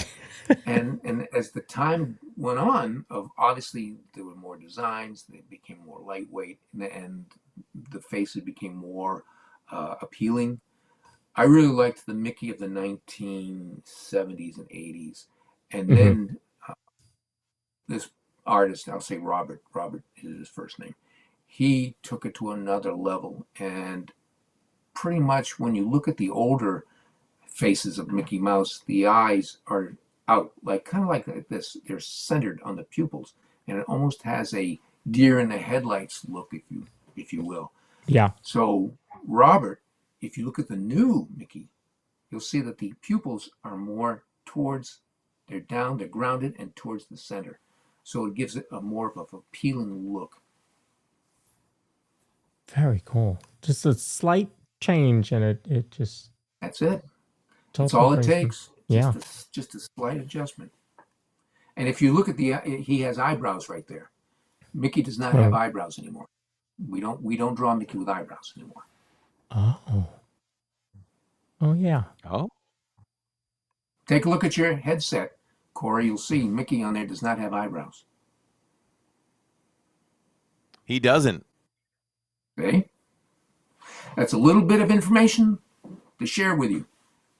And as the time went on, obviously there were more designs, they became more lightweight, and the faces became more appealing. I really liked the Mickey of the 1970s and 80s. And then this artist, I'll say Robert is his first name, he took it to another level. And pretty much when you look at the older faces of Mickey Mouse, the eyes are out, like kind of like this. They're centered on the pupils, and it almost has a deer in the headlights look, if you will. Yeah. So Robert, if you look at the new Mickey, you'll see that the pupils are more towards, they're grounded and towards the center. So it gives it a more of an appealing look. Very cool. Just a slight change, and it just. That's it. That's That's all it takes. Yeah. Just a slight adjustment. And if you look at he has eyebrows right there. Mickey does not have eyebrows anymore. We don't draw Mickey with eyebrows anymore. Oh. Oh yeah. Oh, Take a look at your headset, Corey. You'll see Mickey on there does not have eyebrows. he doesn't. Okay? That's a little bit of information to share with you.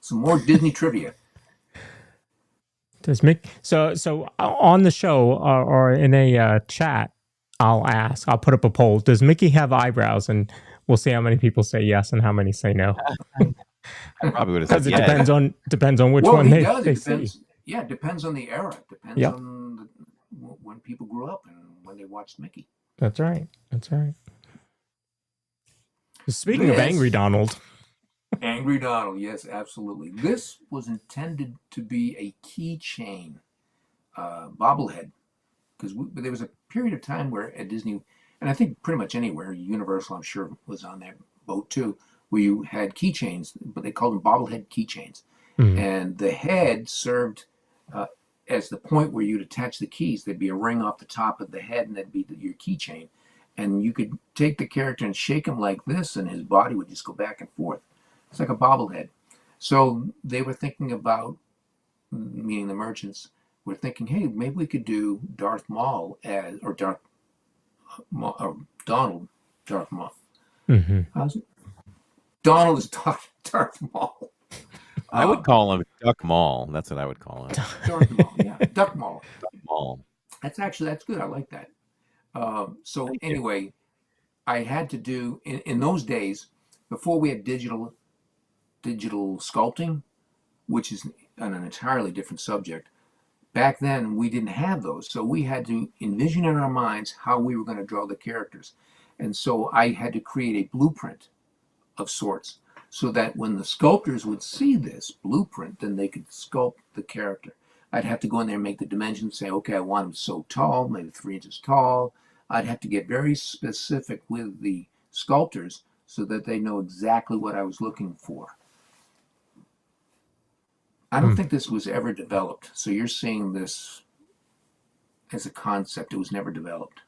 Some more Disney trivia. Does Mick? So on the show or in a chat, I'll put up a poll. Does Mickey have eyebrows? And we'll see how many people say yes and how many say no. I probably would have Because said it yes. depends on which Well, one he they does. It see. depends. Yeah, it depends on the era. It depends Yep. on when people grew up and when they watched Mickey. That's right. Speaking of This- Angry Donald, Angry Donald, yes, absolutely. This was intended to be a keychain bobblehead, because there was a period of time where at Disney, and I think pretty much anywhere, Universal, I'm sure, was on that boat too, where you had keychains, but they called them bobblehead keychains. And the head served as the point where you'd attach the keys. There'd be a ring off the top of the head, and that'd be your keychain. And you could take the character and shake him like this, and his body would just go back and forth. It's like a bobblehead. So they were thinking about, meaning the merchants, were thinking, hey, maybe we could do Darth Maul or Donald, Darth Maul. How's it? Donald is Darth Maul. I would call him Duck Mall. That's what I would call him. Darth Maul, yeah. Duck Maul. Mall. That's good. I like that. So anyway, I had to do, in those days, before we had digital sculpting, which is an entirely different subject. Back then, we didn't have those. So we had to envision in our minds how we were going to draw the characters. And so I had to create a blueprint of sorts so that when the sculptors would see this blueprint, then they could sculpt the character. I'd have to go in there and make the dimensions, say, okay, I want him so tall, maybe 3 inches tall. I'd have to get very specific with the sculptors so that they know exactly what I was looking for. I don't think this was ever developed. So you're seeing this as a concept. It was never developed.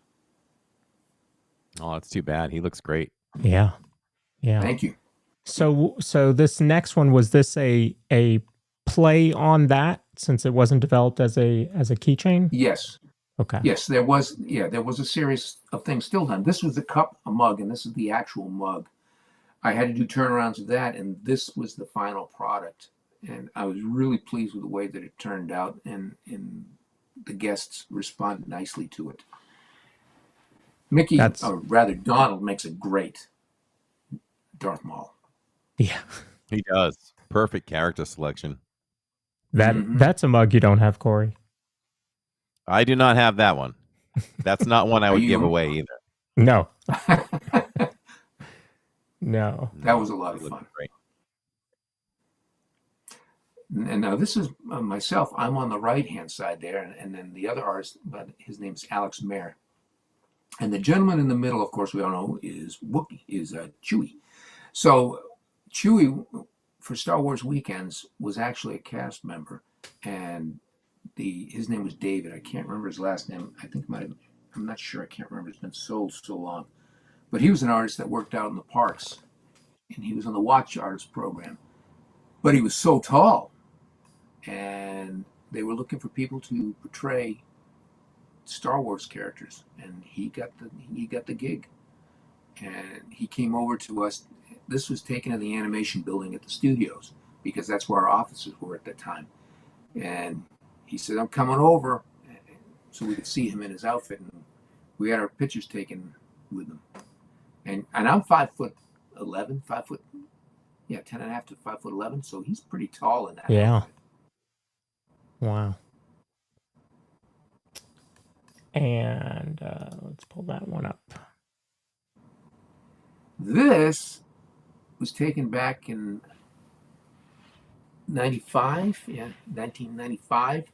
Oh, that's too bad. He looks great. yeah. Thank you. So this next one, was this a play on that since it wasn't developed as a keychain? Yes. Okay. Yes, there was a series of things still done. This was the cup, a mug, and this is the actual mug. I had to do turnarounds of that, and this was the final product. And I was really pleased with the way that it turned out, and the guests responded nicely to it. Mickey, or rather Donald, makes a great Darth Maul. Yeah. He does. Perfect character selection. That's a mug you don't have, Corey. I do not have that one. That's not one I Are would you- give away either. No. No. That was a lot of It would fun. be great. And now this is myself. I'm on the right-hand side there, and then the other artist, but his name is Alex Mayer. And the gentleman in the middle, of course, we all know is Chewie. So Chewie, for Star Wars Weekends, was actually a cast member, and his name was David. I can't remember his last name. I think it might have. I'm not sure. I can't remember. It's been so long. But he was an artist that worked out in the parks, and he was on the Watch Artist program. But he was so tall, and they were looking for people to portray Star Wars characters, and he got the gig. And he came over to us. This was taken in the animation building at the studios, because that's where our offices were at that time. And he said, "I'm coming over," so we could see him in his outfit, and we had our pictures taken with him. And I'm 5'11", 10.5 to 5'11", so he's pretty tall in that. Yeah. outfit. Wow. And let's pull that one up. This was taken back in 1995.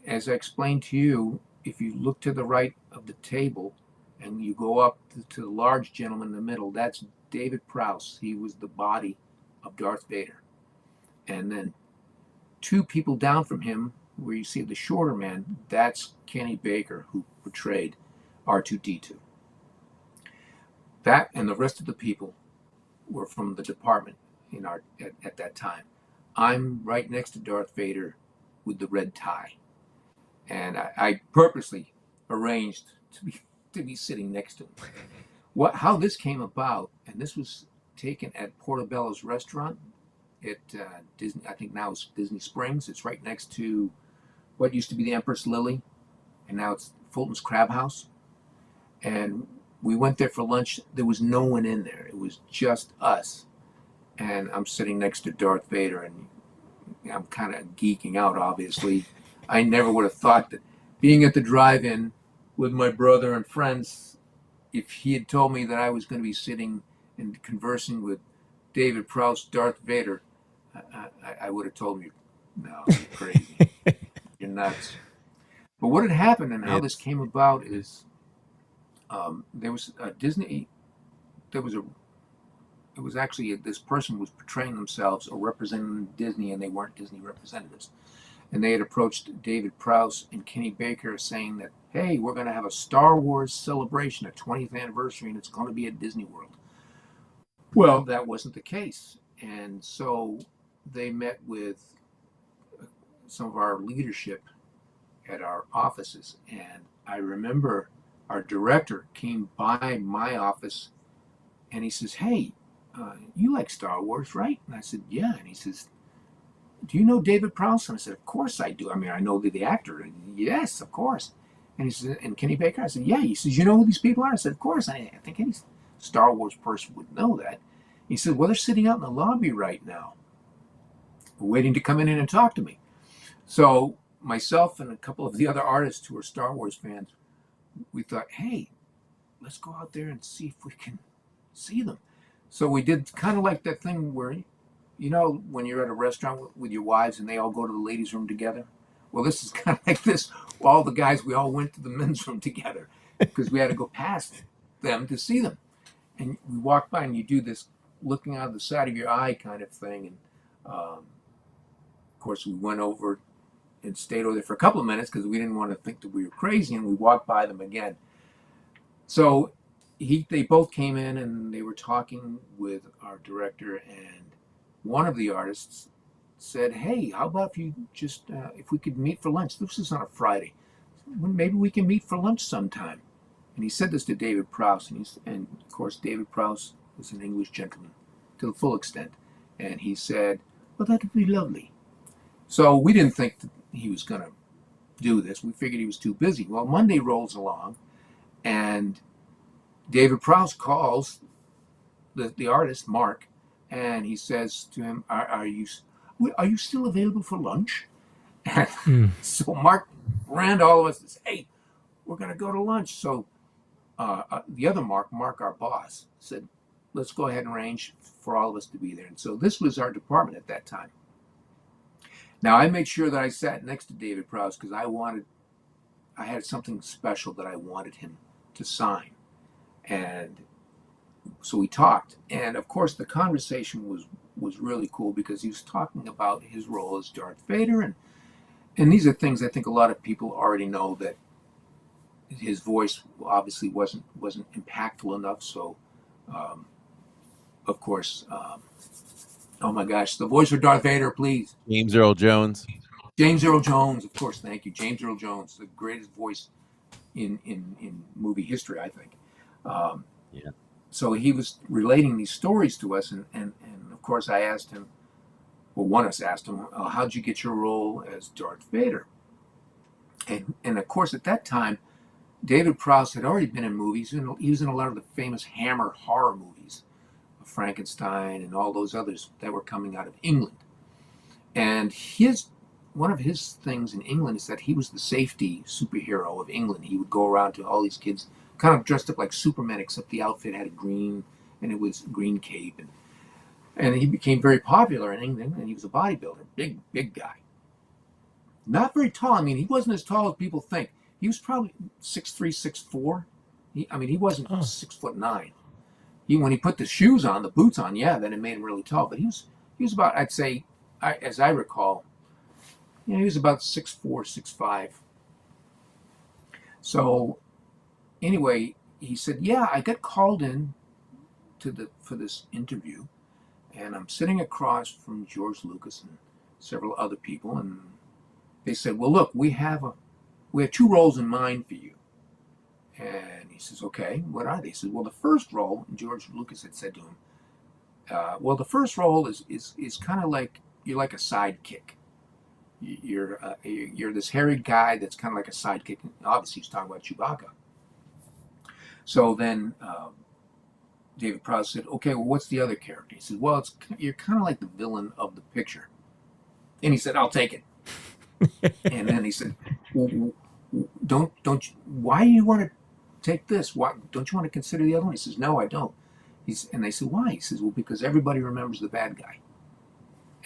As I explained to you, if you look to the right of the table and you go up to the large gentleman in the middle, that's David Prowse. He was the body of Darth Vader. And then two people down from him, where you see the shorter man, that's Kenny Baker, who portrayed R2-D2. That and the rest of the people were from the department at that time. I'm right next to Darth Vader with the red tie, and I purposely arranged to be sitting next to him. How this came about, and this was taken at Portobello's restaurant at Disney. I think now it's Disney Springs. It's right next to what used to be the Empress Lily, and now it's Fulton's Crab House. And we went there for lunch. There was no one in there. It was just us. And I'm sitting next to Darth Vader, and I'm kind of geeking out, obviously. I never would have thought that being at the drive-in with my brother and friends, if he had told me that I was going to be sitting and conversing with David Prowse, Darth Vader, I would have told him, "No, you're crazy. You're nuts." But what had happened and how this came about is there was a Disney. It was actually this person was portraying themselves or representing Disney, and they weren't Disney representatives. And they had approached David Prowse and Kenny Baker saying that, "Hey, we're going to have a Star Wars celebration, a 20th anniversary, and it's going to be at Disney World." Well, that wasn't the case. And so they met with some of our leadership at our offices. And I remember our director came by my office, and he says, "Hey, you like Star Wars, right?" And I said, "Yeah." And he says, "Do you know David Prowse?" And I said, "Of course I do. I mean, I know the actor." And, "Yes, of course." And he said, "And Kenny Baker?" I said, "Yeah." He says, "You know who these people are?" I said, "Of course. I think any Star Wars person would know that." He said, "Well, they're sitting out in the lobby right now, waiting to come in and talk to me." So myself and a couple of the other artists who are Star Wars fans, we thought, "Hey, let's go out there and see if we can see them." So we did kind of like that thing where, when you're at a restaurant with your wives and they all go to the ladies' room together. Well, this is kind of like this. All the guys, we all went to the men's room together because we had to go past them to see them. And we walked by, and you do this looking out of the side of your eye kind of thing. And of course, we went over and stayed over there for a couple of minutes because we didn't want to think that we were crazy, and we walked by them again. So they both came in, and they were talking with our director, and one of the artists said, "Hey, how about if you just if we could meet for lunch?" This was on a Friday. "Maybe we can meet for lunch sometime." And he said this to David Prowse, and of course David Prowse was an English gentleman to the full extent, and he said, "Well, that would be lovely." So we didn't think that he was going to do this. We figured he was too busy. Well, Monday rolls along, and David Prowse calls the artist, Mark, and he says to him, are you still available for lunch?" So Mark ran to all of us and said, "Hey, we're going to go to lunch." So the other Mark, our boss, said, "Let's go ahead and arrange for all of us to be there." And so this was our department at that time. Now I made sure that I sat next to David Prowse because I had something special that I wanted him to sign. And so we talked. And of course the conversation was really cool because he was talking about his role as Darth Vader. And these are things I think a lot of people already know, that his voice obviously wasn't impactful enough. So, of course, oh my gosh, the voice for Darth Vader, please. James Earl Jones. James Earl Jones, of course, thank you. James Earl Jones, the greatest voice in movie history, I think. Yeah. So he was relating these stories to us, and of course I asked him, well, one of us asked him, how'd you get your role as Darth Vader? And of course at that time, David Prowse had already been in movies, and he was in a lot of the famous Hammer horror movies, Frankenstein and all those others that were coming out of England. And one of his things in England is that he was the safety superhero of England. He would go around to all these kids kind of dressed up like Superman, except the outfit had a green, and it was green cape. And he became very popular in England, and he was a bodybuilder, big guy. Not very tall. I mean, he wasn't as tall as people think. He was probably 6'3", 6'4". He wasn't 6'9". When he put the shoes on, the boots on, yeah, then it made him really tall. But he was about, I'd say, as I recall, he was about 6'4", 6'5". So anyway, he said, yeah, I got called in for this interview, and I'm sitting across from George Lucas and several other people, and they said, well, look, we have two roles in mind for you. And he says, okay, what are they? He says, well, the first role, George Lucas had said to him, well, the first role is kind of like, you're like a sidekick. You're this hairy guy that's kind of like a sidekick. Obviously, he's talking about Chewbacca. So then David Prowse said, okay, well, what's the other character? He said, well, you're kind of like the villain of the picture. And he said, I'll take it. And then he said, well, don't you, why do you want to take this? Why don't you want to consider the other one? He says, no, I don't. And they said, why? He says, well, because everybody remembers the bad guy.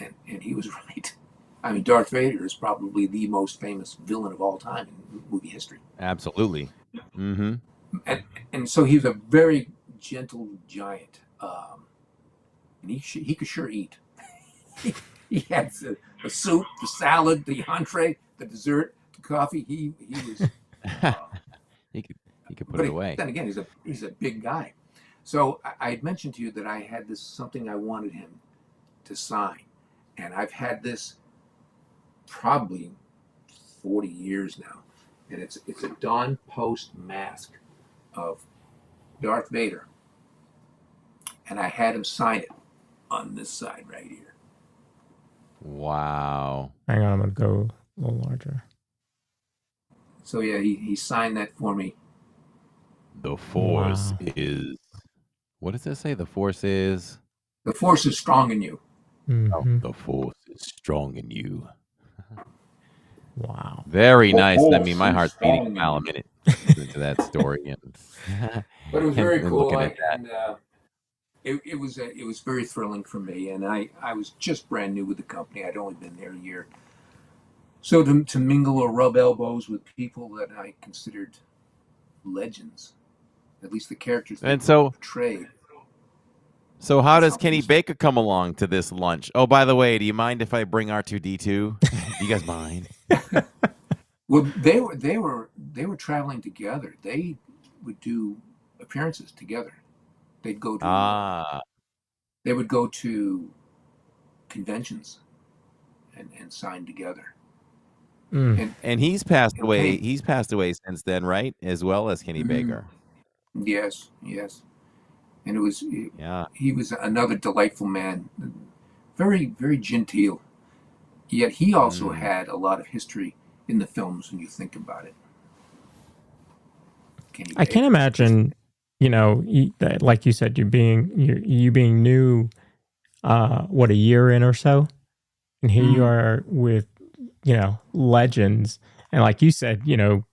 And he was right. I mean, Darth Vader is probably the most famous villain of all time in movie history. Absolutely. Mm-hmm. And so he was a very gentle giant. And he could sure eat. He had the soup, the salad, the entree, the dessert, the coffee. He was. He could put it away. Then again, he's a big guy. So I had mentioned to you that I had something I wanted him to sign, and I've had this probably 40 years now, and it's a Don Post mask of Darth Vader, and I had him sign it on this side right here. Wow. Hang on, I'm going to go a little larger. So yeah, he signed that for me. The Force is... What does that say? The Force is... The Force is strong in you. Mm-hmm. Oh, the Force is strong in you. Wow. Very nice. I mean, my heart's beating a mile a minute listening to that story. But it was very cool. Looking at that. And it was very thrilling for me. And I was just brand new with the company. I'd only been there a year. So to mingle or rub elbows with people that I considered legends, at least the characters that portrayed. So how does Kenny Baker come along to this lunch? Oh, by the way, do you mind if I bring R2-D2? Do you guys mind? Well, they were traveling together. They would do appearances together. They'd go to they would go to conventions and sign together. And he's passed away. He's passed away since then, right? As well as Kenny Baker. Yes. And he was another delightful man, very, very genteel. Yet he also had a lot of history in the films when you think about it. I can't imagine, like you said, you being new, a year in or so, and here you are with, legends, And like you said,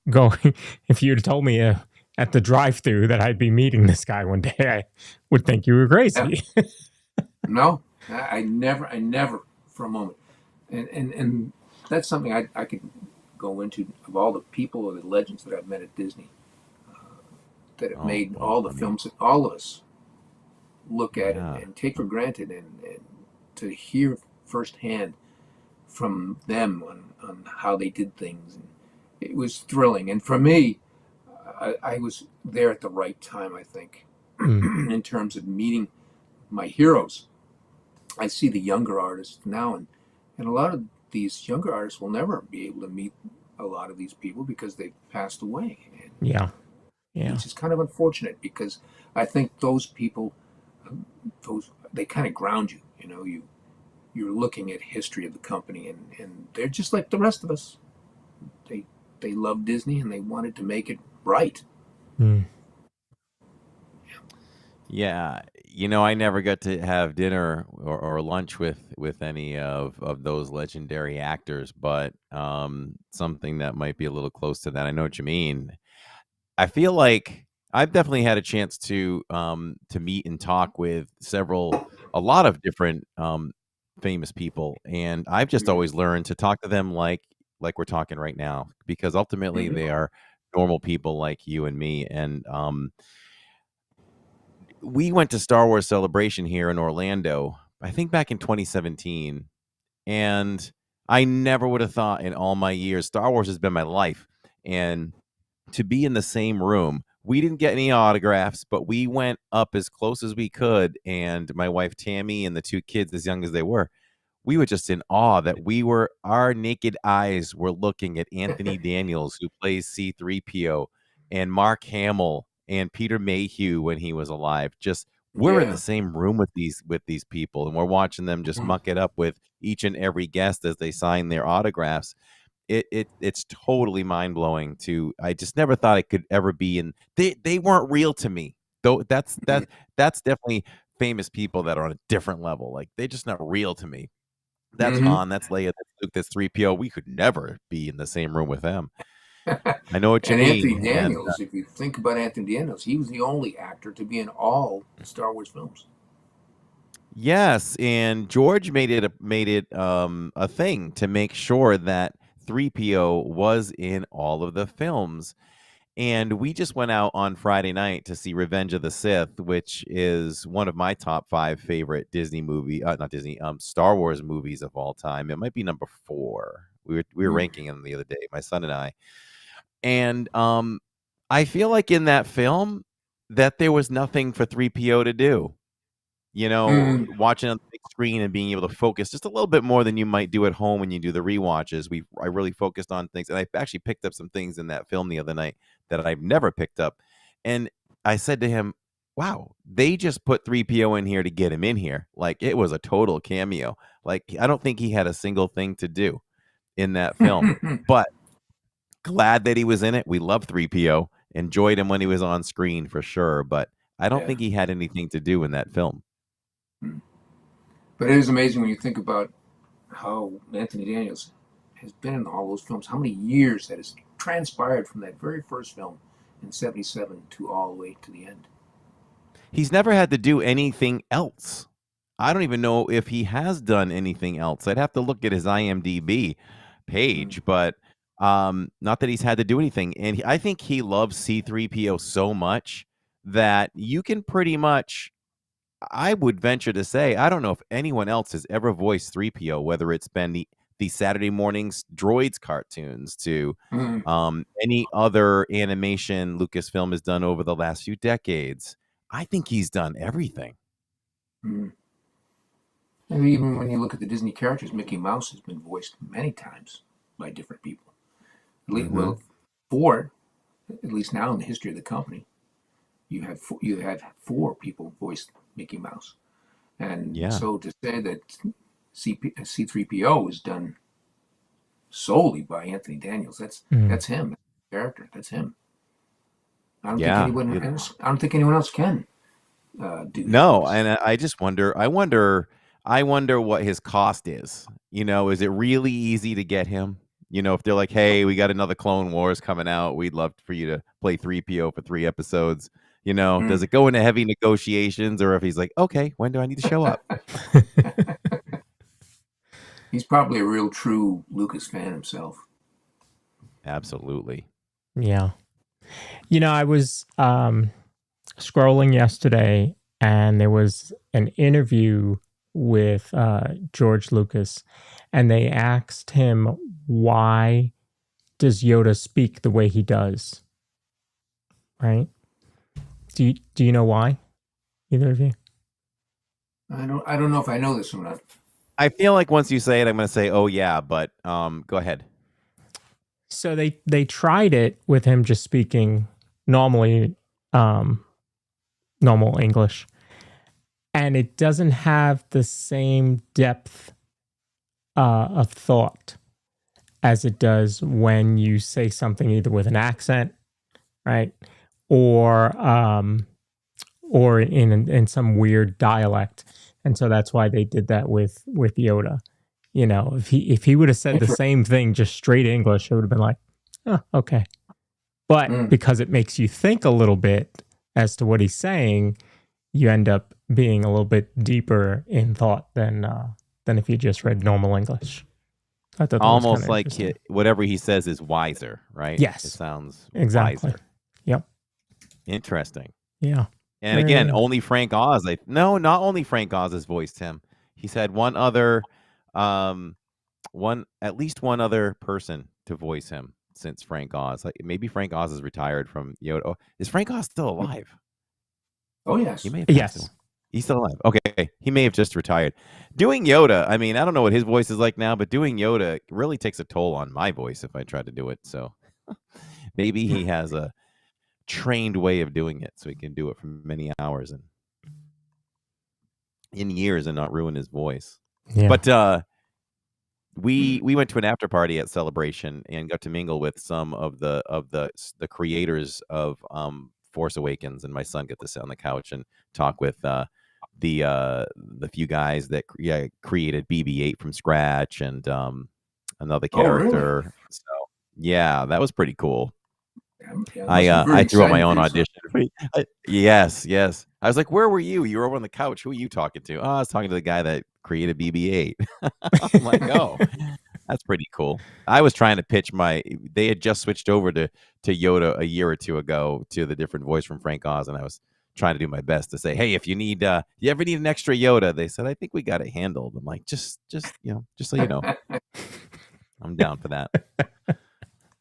going if you'd told me at the drive-through that I'd be meeting this guy one day, I would think you were Yeah. crazy. No, I never for a moment. And that's something I could go into of all the people or the legends that I've met at Disney that have Oh, made well, all the I mean, films that all of us look at yeah. and take for granted, and to hear firsthand from them on how they did things. And it was thrilling. And for me, I was there at the right time, I think, Mm, in terms of meeting my heroes. I see the younger artists now, and a lot of these younger artists will never be able to meet a lot of these people because they've passed away. And yeah. Yeah. which is kind of unfortunate because I think those people, those they kind of ground you. You're looking at history of the company, and they're just like the rest of us. They they love Disney and they wanted to make it right. Mm, Yeah, I never got to have dinner or lunch with any of those legendary actors, but something that might be a little close to that. I know what you mean. I feel like I've definitely had a chance to meet and talk with a lot of different famous people, and I've just Mhm. always learned to talk to them like we're talking right now, because ultimately Mhm. they are normal people like you and me. And we went to Star Wars Celebration here in Orlando, I think back in 2017, and I never would have thought in all my years, Star Wars has been my life, and to be in the same room. We didn't get any autographs, but we went up as close as we could, and my wife Tammy and the two kids, as young as they were, we were just in awe that our naked eyes were looking at Anthony Daniels, who plays C3PO, and Mark Hamill and Peter Mayhew when he was alive. Just we're in the Yeah. same room with these people, and we're watching them just Mhm. muck it up with each and every guest as they sign their autographs. It's totally mind blowing. I just never thought it could ever be, and they weren't real to me. Though that's definitely famous people that are on a different level. Like, they're just not real to me. That's Mhm. Han, that's Leia, that's Luke, that's 3PO. We could never be in the same room with them. I know what you And Anthony mean. And Daniels, if you think about Anthony Daniels, he was the only actor to be in all Star Wars films. yes, and George made it a thing to make sure that 3PO was in all of the films. And we just went out on Friday night to see Revenge of the Sith, which is one of my top 5 favorite Disney not Disney, Star Wars movies of all time. It might be number 4. We were Mm. ranking them the other day, my son and I. And I feel like in that film that there was nothing for 3PO to do. Mm. Watching on the big screen and being able to focus just a little bit more than you might do at home when you do the rewatches. I really focused on things, and I actually picked up some things in that film the other night that I've never picked up. And I said to him, "Wow, they just put 3PO in here to get him in here. Like, it was a total cameo. Like, I don't think he had a single thing to do in that film, but glad that he was in it. We love 3PO. Enjoyed him when he was on screen for sure, but I don't Yeah. think he had anything to do in that film." Mm. But it is amazing when you think about how Anthony Daniels has been in all those films, how many years that has transpired from that very first film in '77 to all the way to the end. He's never had to do anything else. I don't even know if he has done anything else. I'd have to look at his IMDb Mm. page, but not that he's had to do anything. And I think he loves C3PO so much that you can pretty much, I would venture to say, I don't know if anyone else has ever voiced 3PO, whether it's been the Saturday mornings droids cartoons to Mm. any other animation Lucasfilm has done over the last few decades. I think he's done everything. Mm. And even when you look at the Disney characters, Mickey Mouse has been voiced many times by different people. Mhm. Well, four, at least now in the history of the company, you had 4 people voice Mickey Mouse. And Yeah. so to say that C3PO is done solely by Anthony Daniels, mm. that's him, character, that's him. Yeah. I don't think anyone else can do that No, voice. and I just wonder, I wonder what his cost is. Is it really easy to get him? You know, if they're like, "Hey, we got another Clone Wars coming out. We'd love for you to play 3PO for 3 episodes." You know, does it go into heavy negotiations, or if he's like, "Okay, when do I need to show up?" He's probably a real true Lucas fan himself. Absolutely. Yeah. You know, I was scrolling yesterday and there was an interview with George Lucas, and they asked him, why does Yoda speak the way he does? Right? Do you know why? Either of you? I don't know if I know this or not. I feel like once you say it, I'm going to say, "Oh yeah," but go ahead. So they tried it with him just speaking normally, normal English, and it doesn't have the same depth of thought as it does when you say something either with an accent, right, or in some weird dialect. And so that's why they did that with Yoda. You know, if he would have said the same thing just straight English, it would have been like, oh, okay. But because it makes you think a little bit as to what he's saying, you end up being a little bit deeper in thought than if you just read normal English. I thought that was Almost kinda like interesting. whatever he says is wiser, right? Yes. It sounds Exactly. wiser. Yep. Interesting. Yeah. And Very again, nice. only Frank Oz. No, not only Frank Oz has voiced him. He's had one other, at least one other person to voice him since Frank Oz. Like maybe Frank Oz is retired from Yoda. Oh, is Frank Oz still alive? Oh yes. He may have passed away. Yes. He's still alive. Okay, he may have just retired. Doing Yoda, I mean, I don't know what his voice is like now, but doing Yoda really takes a toll on my voice if I try to do it. So maybe he has a trained way of doing it, so he can do it for many hours and in years and not ruin his voice. Yeah. But we went to an after party at Celebration and got to mingle with some of the creators of Force Awakens, and my son got to sit on the couch and talk with the few guys that created BB-8 from scratch and another character. Really? So yeah, that was pretty cool. Yeah, I threw out my own audition. Yes. I was like, "Where were you? You were over on the couch. Who are you talking to?" "Oh, I was talking to the guy that created BB-8." I'm like, "Oh, that's pretty cool." I was trying to pitch they had just switched over to Yoda a year or two ago to the different voice from Frank Oz, and I was trying to do my best to say, "Hey, if you ever need an extra Yoda," they said, "I think we got it handled." I'm like, just so you know, I'm down for that.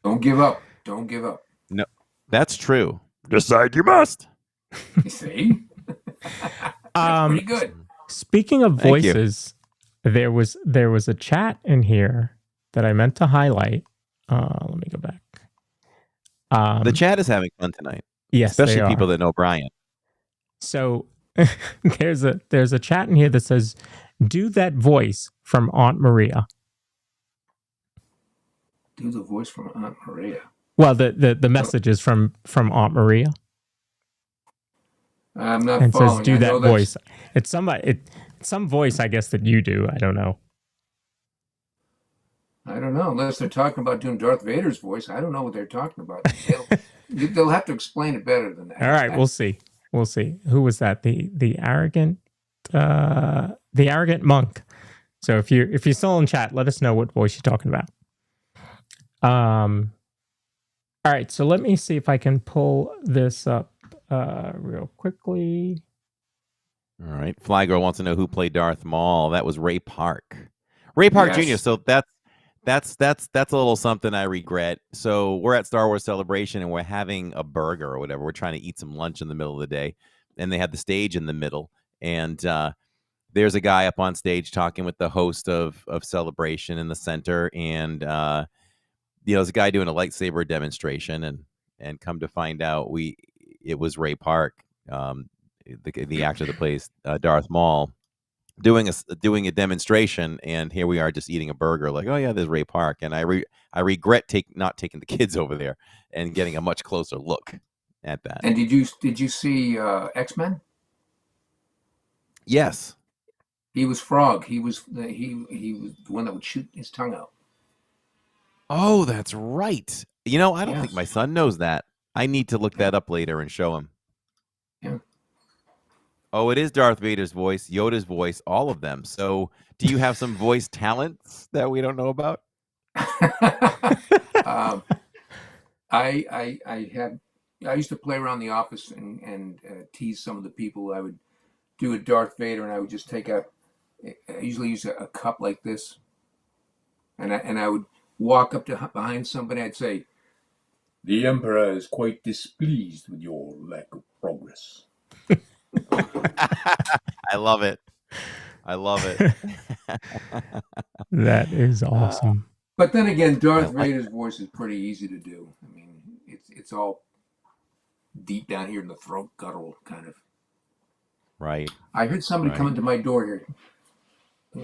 Don't give up. Don't give up. No, that's true. Decide you must. You see? That's pretty good. Speaking of Thank you. voices, there was a chat in here that I meant to highlight. Let me go back. The chat is having fun tonight, Yes, especially they are. people that know Brian. So there's a chat in here that says, "Do that voice from Aunt Maria." Do the voice from Aunt Maria. Well, the message is from Aunt Maria, I'm not and following. says, "Do I know that that's- voice." It's some voice, I guess, that you do. I don't know. I don't know. Unless they're talking about doing Darth Vader's voice, I don't know what they're talking about. They'll have to explain it better than that. All right, we'll see. We'll see. Who was that? The arrogant monk. So if you're still in chat, let us know what voice you're talking about. All right, so let me see if I can pull this up real quickly. All right. Fly Girl wants to know who played Darth Maul. That was Ray Park. Ray Park Yes. Jr. So that's a little something I regret. So we're at Star Wars Celebration and we're having a burger or whatever. We're trying to eat some lunch in the middle of the day, and they had the stage in the middle. And there's a guy up on stage talking with the host of Celebration in the center, and there's a guy doing a lightsaber demonstration, and come to find out it was Ray Park, the actor that plays Darth Maul, doing a demonstration, and here we are just eating a burger. Like, oh yeah, there's Ray Park, and I regret not taking the kids over there and getting a much closer look at that. And did you see X-Men? Yes, He was Frog. He was the one that would shoot his tongue out. Oh, that's right. You know, I don't think Yes. my son knows that. I need to look that up later and show him. Yeah. Oh, it is Darth Vader's voice, Yoda's voice, all of them. So, do you have some voice talents that we don't know about? um, I used to play around the office and tease some of the people. I would do a Darth Vader, and I would just take I usually use a cup like this, and I would walk up to behind somebody. I'd say, "The Emperor is quite displeased with your lack of progress." I love it. I love it. That is awesome. But then again, Darth I like Vader's voice is pretty easy to do. I mean, it's all deep down here in the throat, guttural kind of. Right. I heard somebody come Right. into my door here.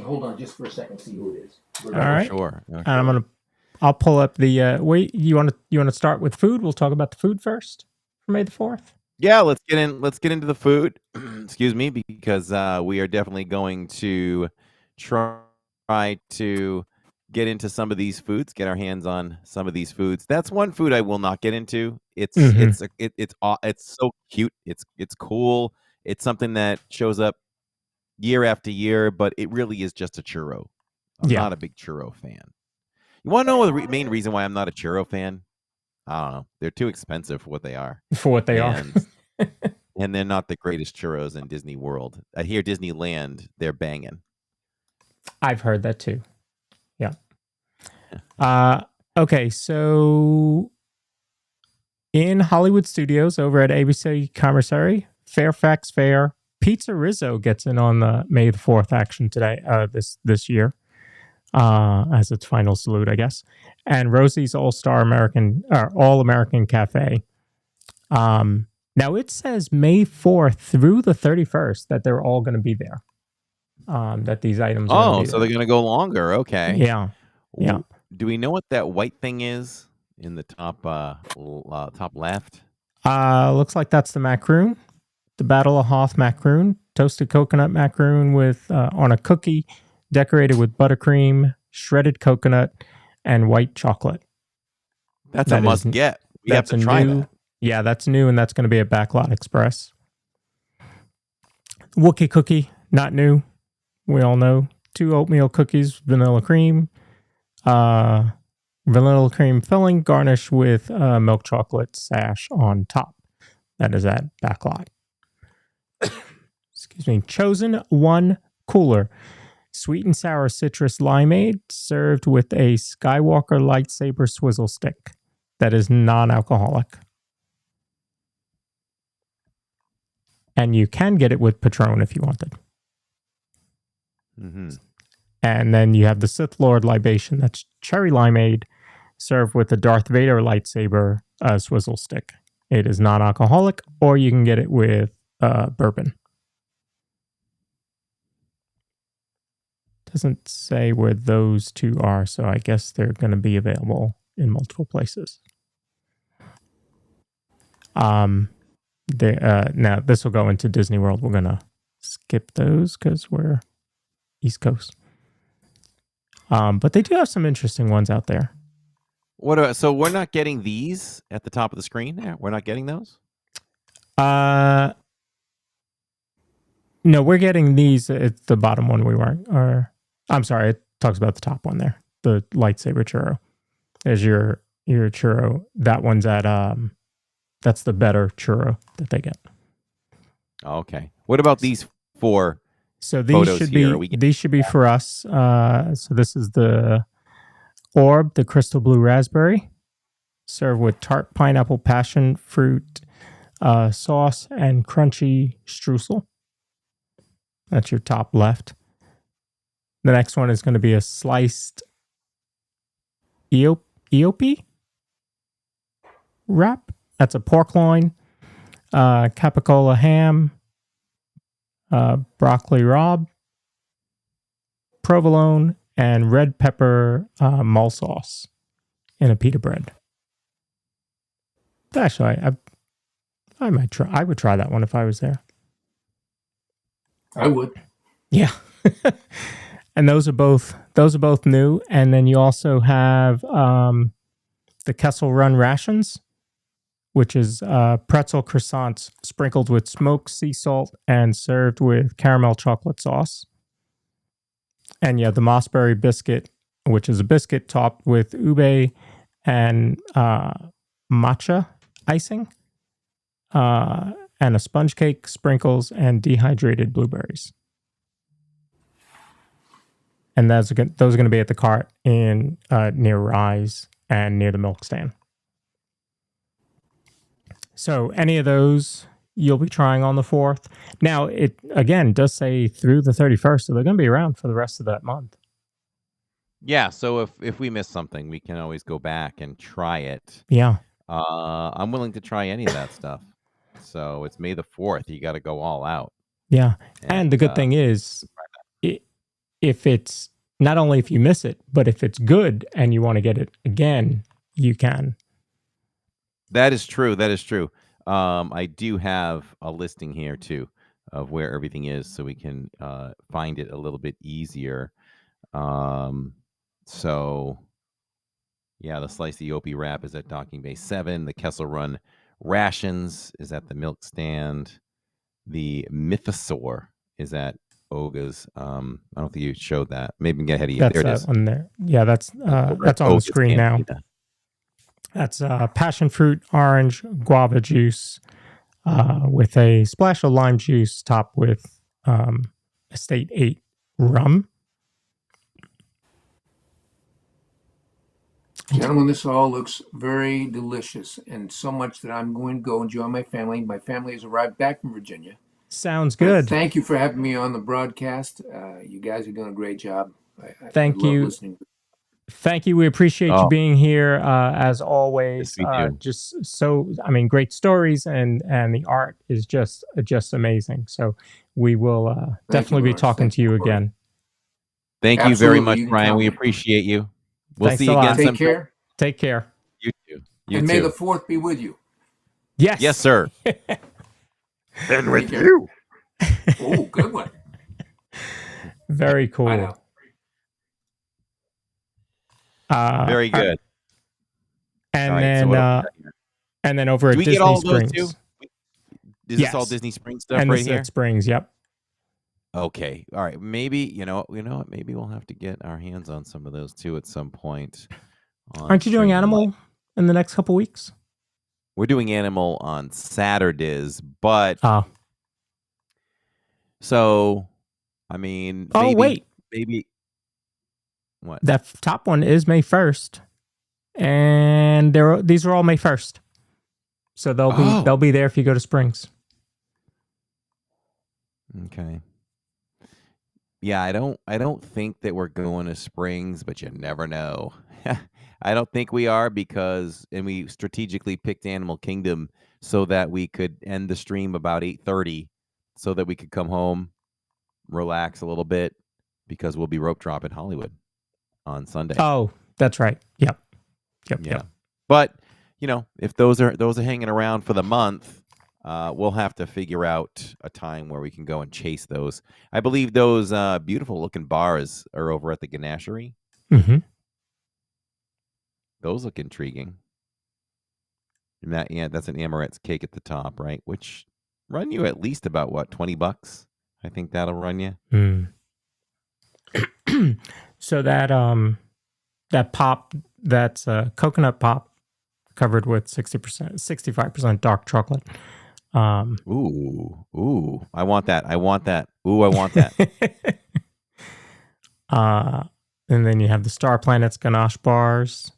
Hold on just for a second, see who it is. All right. Sure. And I'll pull up the wait, you want to start with food? We'll talk about the food first for May the 4th. Yeah, let's get into the food. Excuse me, because we are definitely going to try to get into some of these foods, get our hands on some of these foods. That's one food I will not get into. It's Mhm. it's so cute. It's cool. It's something that shows up year after year, but it really is just a churro. I'm Yeah. not a big churro fan. You want to know the main reason why I'm not a churro fan? I don't know. They're too expensive for what they are. For what they are. And they're not the greatest churros in Disney World. I hear Disneyland, they're banging. I've heard that too. Yeah. Okay, so in Hollywood Studios over at ABC Commissary, Fairfax Fair, Pizza Rizzo gets in on the May the 4th action today, this year, as its final salute, I guess. And Rosie's All American Cafe. Now it says May 4th through the 31st that they're all going to be there. That these items. Oh, so they're going to go longer. Okay. Yeah. Yeah. Do we know what that white thing is in the top top left? Looks like that's the macaroon, the Battle of Hoth macaroon, toasted coconut macaroon with on a cookie, decorated with buttercream, shredded coconut, and white chocolate. That's a must get. We have to try that. Yeah, that's new, and that's going to be at Backlot Express. Wookie cookie, not new. We all know. 2 oatmeal cookies, vanilla cream, filling, garnished with milk chocolate sash on top. That is at Backlot. Excuse me. Chosen One Cooler, sweet and sour citrus limeade, served with a Skywalker lightsaber swizzle stick. That is non-alcoholic. And you can get it with Patron if you wanted. Mm-hmm. And then you have the Sith Lord libation. That's cherry limeade, served with the Darth Vader lightsaber swizzle stick. It is non-alcoholic, or you can get it with bourbon. Doesn't say where those two are, so I guess they're going to be available in multiple places. Now this will go into Disney World. We're gonna skip those because we're East Coast. But they do have some interesting ones out there. So we're not getting these at the top of the screen there? We're not getting those? No, we're getting these at the bottom one we weren't. Or I'm sorry, it talks about the top one there. The lightsaber churro. There's your churro. That one's at that's the better churro that they get. Okay. What about these 4? So these should be for us. So this is the Orb, the crystal blue raspberry, served with tart pineapple passion fruit sauce and crunchy streusel. That's your top left. The next one is going to be a sliced Eope wrap. That's a pork loin, capicola ham, broccoli rabe, provolone, and red pepper mole sauce in a pita bread. Actually, I might try. I would try that one if I was there. I would. Yeah. And those are both new. And then you also have the Kessel Run rations, which is pretzel croissants sprinkled with smoked sea salt and served with caramel chocolate sauce. And yeah, the Mossberry biscuit, which is a biscuit topped with ube and matcha icing, and a sponge cake, sprinkles, and dehydrated blueberries. And those are going to be at the cart in near Rise and near the milk stand. So any of those you'll be trying on the 4th. Now, it again does say through the 31st, so they're going to be around for the rest of that month. Yeah, so if we miss something, we can always go back and try it. Yeah. I'm willing to try any of that stuff. So it's May the 4th. You got to go all out. Yeah. And the good thing is, if it's not only if you miss it, but if it's good and you want to get it again, you can. That is true. That is true. I do have a listing here too of where everything is, so we can find it a little bit easier. So yeah, the Slice the Opie wrap is at Docking Bay 7. The Kessel Run rations is at the milk stand. The Mythosaur is at Oga's. I don't think you showed that. Maybe we can get ahead of you. That's there it that is. one there. Yeah, that's on the Oga's screen now. Cantina. That's passion fruit, orange, guava juice with a splash of lime juice topped with Estate 8 rum. Gentlemen, this all looks very delicious, and so much that I'm going to go enjoy my family. My family has arrived back from Virginia. Sounds good. Thank you for having me on the broadcast. You guys are doing a great job. Thank I love you. listening. Thank you. We appreciate you being here as always. Yes, we do. Just so, great stories, and the art is just amazing. So we will definitely be Lawrence. talking Thank to you you, Corey. again. Thank you very Absolutely. much, You can Brian. count We me. appreciate you. We'll Thanks see a you lot. again Take sometime. care, Take care. You too. You and may too. the 4th be with you. Yes. Yes, sir. And with care. you. Oh, good one. Very cool. I know. Very good. And All right, then so what else we got here? and then over Do at we Disney get all of those Springs. too? Is this all Yes. Disney Springs stuff And right this is here? at Springs, yep. Okay. All right. Maybe you know what? Maybe we'll have to get our hands on some of those too at some point. Aren't you doing Animal in the next couple weeks? We're doing Animal on Saturdays, but Oh. so maybe, Oh, wait. maybe what? That top one is May 1st. And these are all May 1st. So they'll be there if you go to Springs. Okay. Yeah, I don't think that we're going to Springs, but you never know. I don't think we are and we strategically picked Animal Kingdom so that we could end the stream about 8:30 so that we could come home, relax a little bit, because we'll be rope dropping Hollywood on Sunday. Oh, that's right. Yep. Yeah. But, if those are hanging around for the month, we'll have to figure out a time where we can go and chase those. I believe those beautiful looking bars are over at the Ganachery. Mm-hmm. Those look intriguing. And that's an Amaret's cake at the top, right? Which run you at least about what, $20? I think that'll run you. Mm. So that pop, that's a coconut pop covered with 65% dark chocolate. Ooh, I want that. Ooh, I want that. And then you have the Star Planets ganache bars.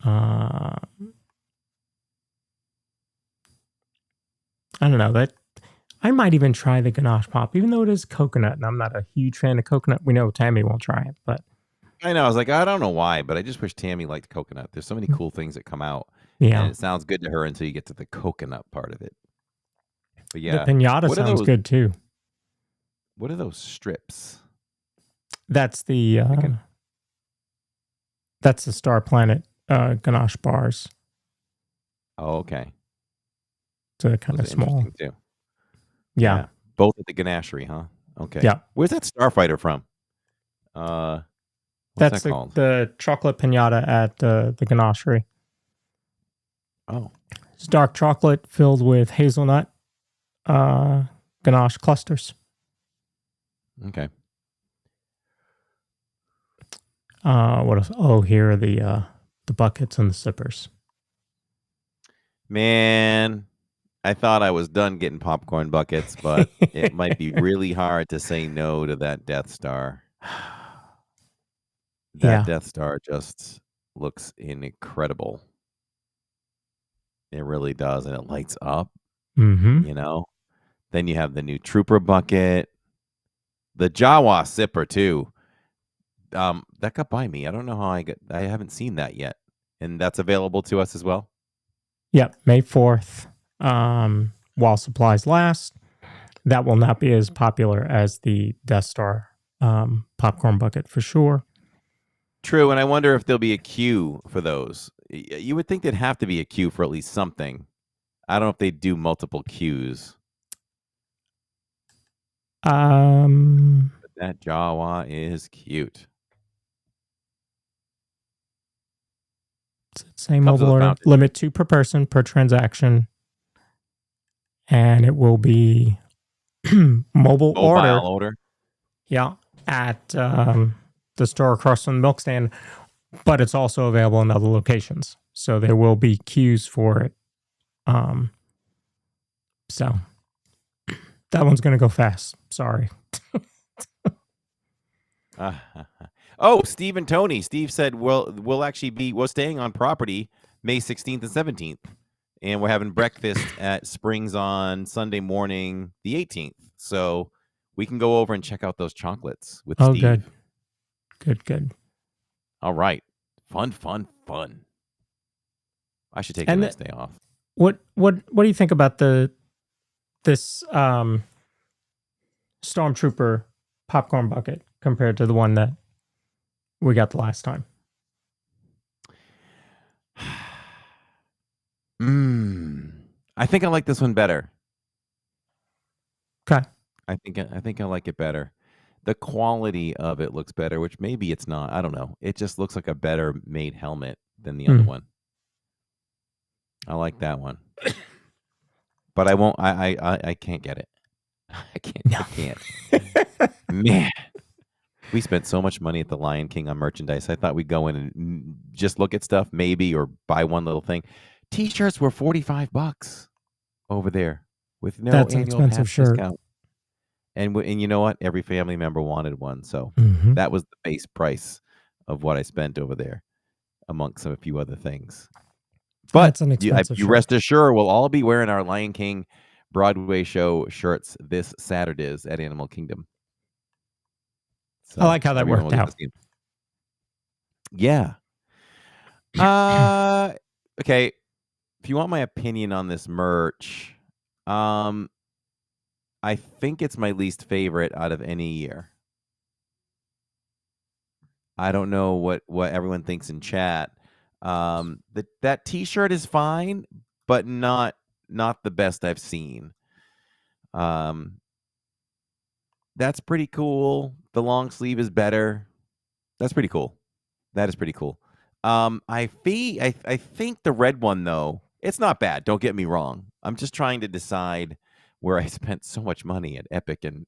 I don't know that I might even try the ganache pop, even though it is coconut, and I'm not a huge fan of coconut. We know Tammy won't try it, but I know. I was like, I don't know why, but I just wish Tammy liked coconut. There's so many cool things that come out. yeah, And it sounds good to her until you get to the coconut part of it. But yeah, the pinata What are sounds those? good too. what are those strips? That's the Star Planet ganache bars. Oh, okay. So they're kind Those of are small. interesting too. Yeah. Both at the Ganachery, huh? Okay. Yeah. Where's that Starfighter from? What's That's that called? the chocolate pinata at the ganachery. Oh, It's dark chocolate filled with hazelnut ganache clusters. okay. What else? Oh, here are the buckets and the sippers. Man, I thought I was done getting popcorn buckets, but it might be really hard to say no to that Death Star. That Yeah. Death Star just looks incredible. It really does, and it lights up, Mm-hmm. you know? Then you have the new Trooper bucket. The Jawa sipper, too. That got by me. I don't know how I haven't seen that yet. And that's available to us as well? Yep, May 4th. While supplies last. That will not be as popular as the Death Star popcorn bucket for sure. True, and I wonder if there'll be a queue for those. You would think there'd have to be a queue for at least something. I don't know if they do multiple queues. But that Jawa is cute. Same Comes mobile with a order. fountain. Limit 2 per person per transaction. And it will be mobile order. Yeah, at the store across from the milk stand, but it's also available in other locations. So there will be queues for it. So that one's going to go fast. Sorry. Oh, Steve and Tony. Steve said we'll actually we're staying on property May 16th and 17th. And we're having breakfast at Springs on Sunday morning, the 18th. So we can go over and check out those chocolates with Oh, Steve. Good. All right. Fun. I should take And the next day off. What do you think about this Stormtrooper popcorn bucket compared to the one that we got the last time? I think I like this one better. Okay. I think I like it better. The quality of it looks better, which maybe it's not. I don't know. It just looks like a better made helmet than the other one. I like that one. But I won't I can't get it. I can't. Man. We spent so much money at the Lion King on merchandise. I thought we'd go in and just look at stuff maybe or buy one little thing. T-shirts were $45 over there with no That's an annual expensive pass shirt. discount. And you know what? Every family member wanted one, so Mhm. that was the base price of what I spent over there, amongst a few other things. But That's an expensive you shirt. rest assured, we'll all be wearing our Lion King Broadway show shirts this Saturdays at Animal Kingdom. So I like how that everyone worked will get out. to see 'em. Yeah. Okay. If you want my opinion on this merch, I think it's my least favorite out of any year. I don't know what everyone thinks in chat. That T-shirt is fine, but not the best I've seen. That's pretty cool. The long sleeve is better. That's pretty cool. That is pretty cool. I think the red one though, it's not bad. Don't get me wrong. I'm just trying to decide where I spent so much money at Epic and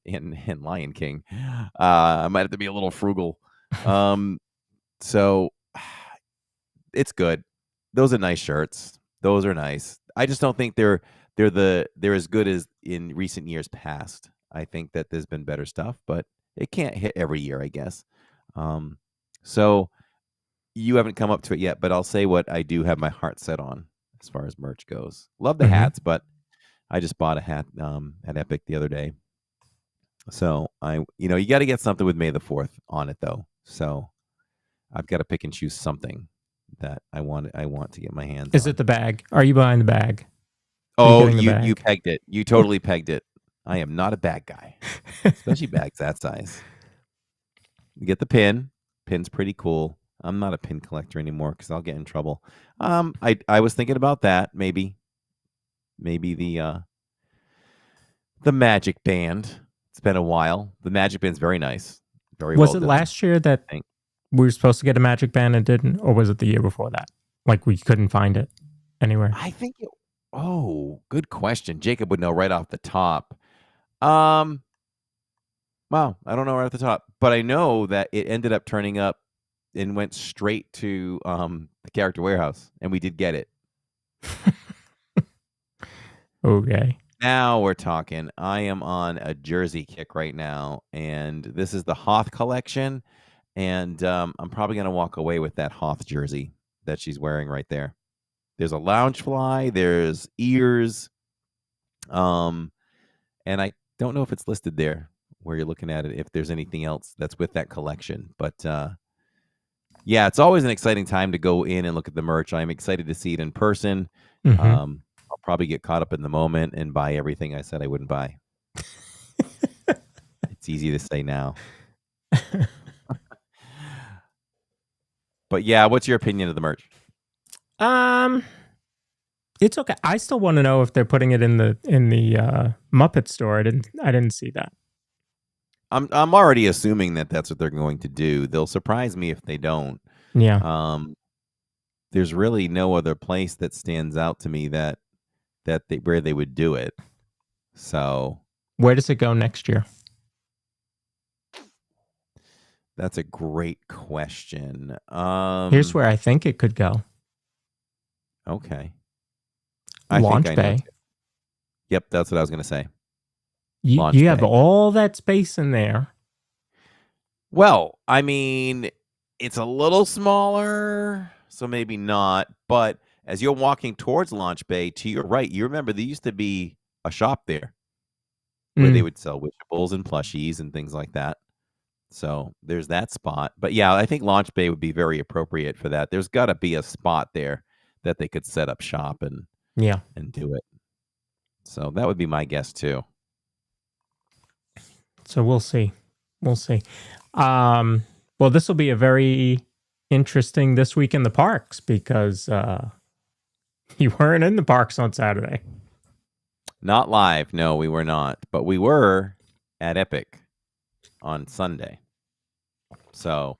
Lion King. I might have to be a little frugal. So it's good. Those are nice shirts. Those are nice. I just don't think they're as good as in recent years past. I think that there's been better stuff, but it can't hit every year, I guess. So you haven't come up to it yet, but I'll say what I do have my heart set on as far as merch goes. Love the hats, but I just bought a hat at Epic the other day. So you got to get something with May the 4th on it though. So I've got to pick and choose something that I want to get my hands on. Is it the bag? Are you buying the bag? Oh, getting the you bag? pegged it. You totally pegged it. I am not a bag guy, especially bags that size. You get the pin. Pin's pretty cool. I'm not a pin collector anymore because I'll get in trouble. I was thinking about that. Maybe the magic band. It's been a while. The Magic Band's very nice. Very Was well it done. last year that I think. we were supposed to get a Magic Band and didn't, or was it the year before that? Like we couldn't find it anywhere. I think it. Oh, good question. Jacob would know right off the top. Wow, I don't know right off the top, but I know that it ended up turning up and went straight to the Character Warehouse, and we did get it. Okay. Now we're talking. I am on a jersey kick right now, and this is the Hoth collection, and I'm probably gonna walk away with that Hoth jersey that she's wearing right there. There's a Loungefly, there's ears, and I don't know if it's listed there where you're looking at it, if there's anything else that's with that collection. But yeah, it's always an exciting time to go in and look at the merch. I'm excited to see it in person. Mhm. I'll probably get caught up in the moment and buy everything I said I wouldn't buy. It's easy to say now. But yeah, what's your opinion of the merch? It's okay. I still want to know if they're putting it in the Muppet store. I didn't see that. I'm already assuming that that's what they're going to do. They'll surprise me if they don't. Yeah. There's really no other place that stands out to me where they would do it. So Where does it go next year? that's a great question. Here's where I think it could go. Okay. Launch think I know Bay. too. Yep, that's what I was going to say. You Launch have Bay. all that space in there. Well, I mean, it's a little smaller, so maybe not. But as you're walking towards Launch Bay, to your right, you remember there used to be a shop there where they would sell wishables and plushies and things like that. So there's that spot. But yeah, I think Launch Bay would be very appropriate for that. There's got to be a spot there that they could set up shop and Yeah. do it. So that would be my guess too. So we'll see. We'll see. Well, this will be a very interesting this week in the parks because you weren't in the parks on Saturday. Not live. No, we were not. But we were at Epic on Sunday. So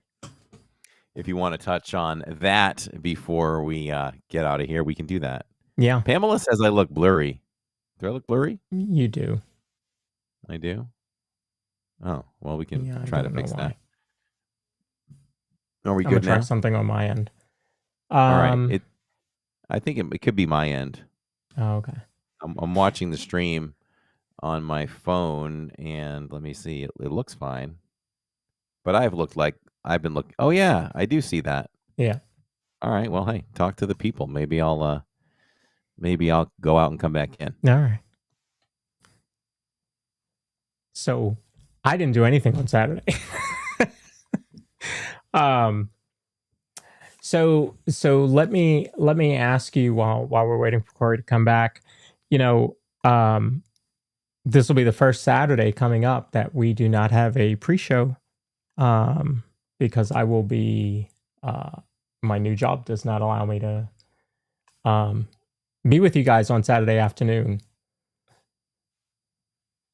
if you want to touch on that before we get out of here, we can do that. Yeah, Pamela says I look blurry. Do I look blurry? you do. I do. Oh, well, we can Yeah, I try to don't know fix why. that. Are we I'm gonna good try now? something on my end. All right. I think it could be my end. Oh, okay. I'm watching the stream on my phone, and let me see. It looks fine. But I've been looking. Oh, yeah, I do see that. Yeah. All right. Well, hey, talk to the people. Maybe I'll go out and come back in. All right. So I didn't do anything on Saturday. So let me ask you while we're waiting for Corey to come back. This will be the first Saturday coming up that we do not have a pre-show, because I will be my new job does not allow me to be with you guys on Saturday afternoon.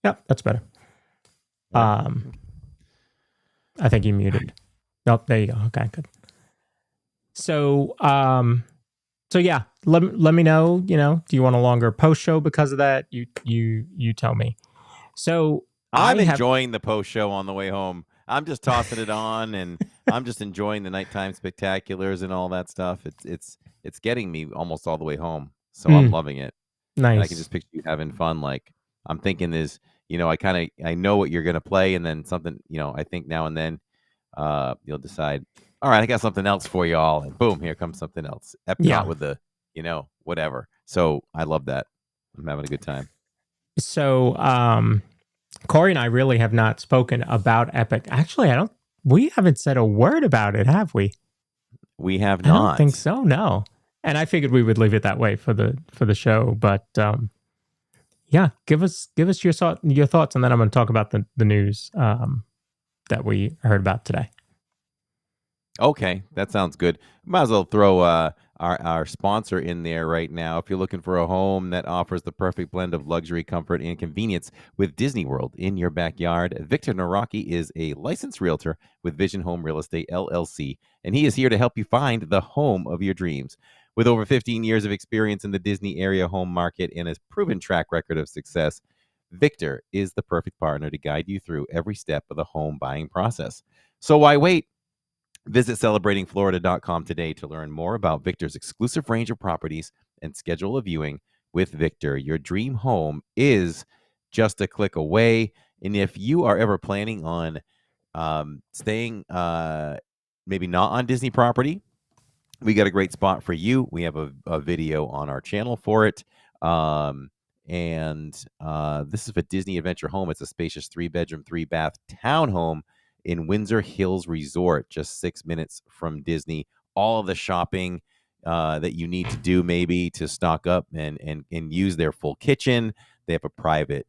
Yep, that's better. I think you muted. Nope, there you go. Okay, good. So yeah, let me know, do you want a longer post show because of that? You tell me. So I'm enjoying the post show on the way home. I'm just tossing it on, and I'm just enjoying the nighttime spectaculars and all that stuff. It's getting me almost all the way home, so I'm loving it. Nice. And I can just picture you having fun. Like I'm thinking is, I know what you're gonna play, and then something, I think now and then, you'll decide, all right, I got something else for you all, and boom, here comes something else. Epcot with the, whatever. So I love that. I'm having a good time. So Corey and I really have not spoken about Epic. Actually, we haven't said a word about it, have we? We have I not. don't think so, no. And I figured we would leave it that way for the show, but yeah, give us your thoughts, and then I'm going to talk about the news that we heard about today. Okay, that sounds good. Might as well throw our sponsor in there right now. If you're looking for a home that offers the perfect blend of luxury, comfort, and convenience with Disney World in your backyard, Victor Naraki is a licensed realtor with Vision Home Real Estate LLC, and he is here to help you find the home of your dreams. With over 15 years of experience in the Disney area home market and a proven track record of success, Victor is the perfect partner to guide you through every step of the home buying process. So why wait? Visit celebratingflorida.com today to learn more about Victor's exclusive range of properties and schedule a viewing with Victor. Your dream home is just a click away. And if you are ever planning on staying maybe not on Disney property, we got a great spot for you. We have a video on our channel for it. This is a Disney Adventure home. It's a spacious 3-bedroom, 3-bath townhome in Windsor Hills Resort, just 6 minutes from Disney. All of the shopping that you need to do maybe to stock up and use their full kitchen. They have a private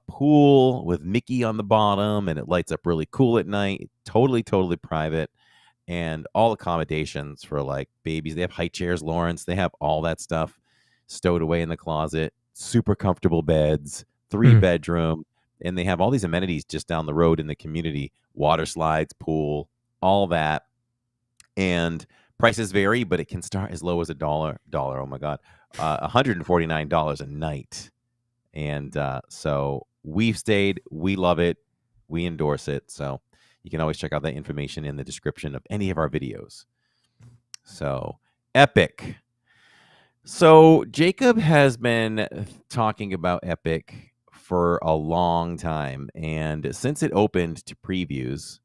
pool with Mickey on the bottom, and it lights up really cool at night. Totally private. And all accommodations for like babies. They have high chairs, Lawrence. They have all that stuff stowed away in the closet. Super comfortable beds, 3-bedroom. And they have all these amenities just down the road in the community, water slides, pool, all that. And prices vary, but it can start as low as $1. Oh my God, $149 a night. And so we've stayed, we love it, we endorse it. So you can always check out that information in the description of any of our videos. So Epic. So Jacob has been talking about Epic for a long time, and since it opened to previews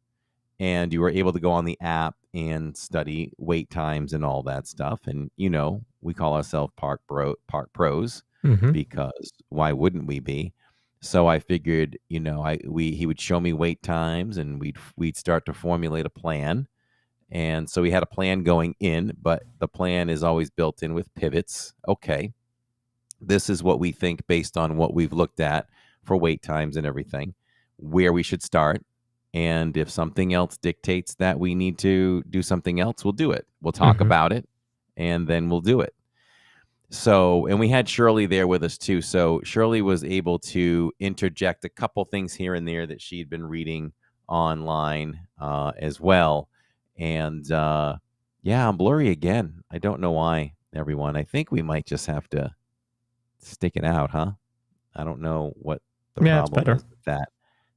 and you were able to go on the app and study wait times and all that stuff, and we call ourselves park pros because why wouldn't we be? So I figured he would show me wait times and we'd start to formulate a plan. And so we had a plan going in, but the plan is always built in with pivots. Okay, this is what we think based on what we've looked at for wait times and everything, where we should start. And if something else dictates that we need to do something else, we'll do it. We'll talk about it, and then we'll do it. So, and we had Shirley there with us too. So Shirley was able to interject a couple things here and there that she'd been reading online as well. And yeah, I'm blurry again. I don't know why, everyone. I think we might just have to stick it out, huh? I don't know what the problem is with that.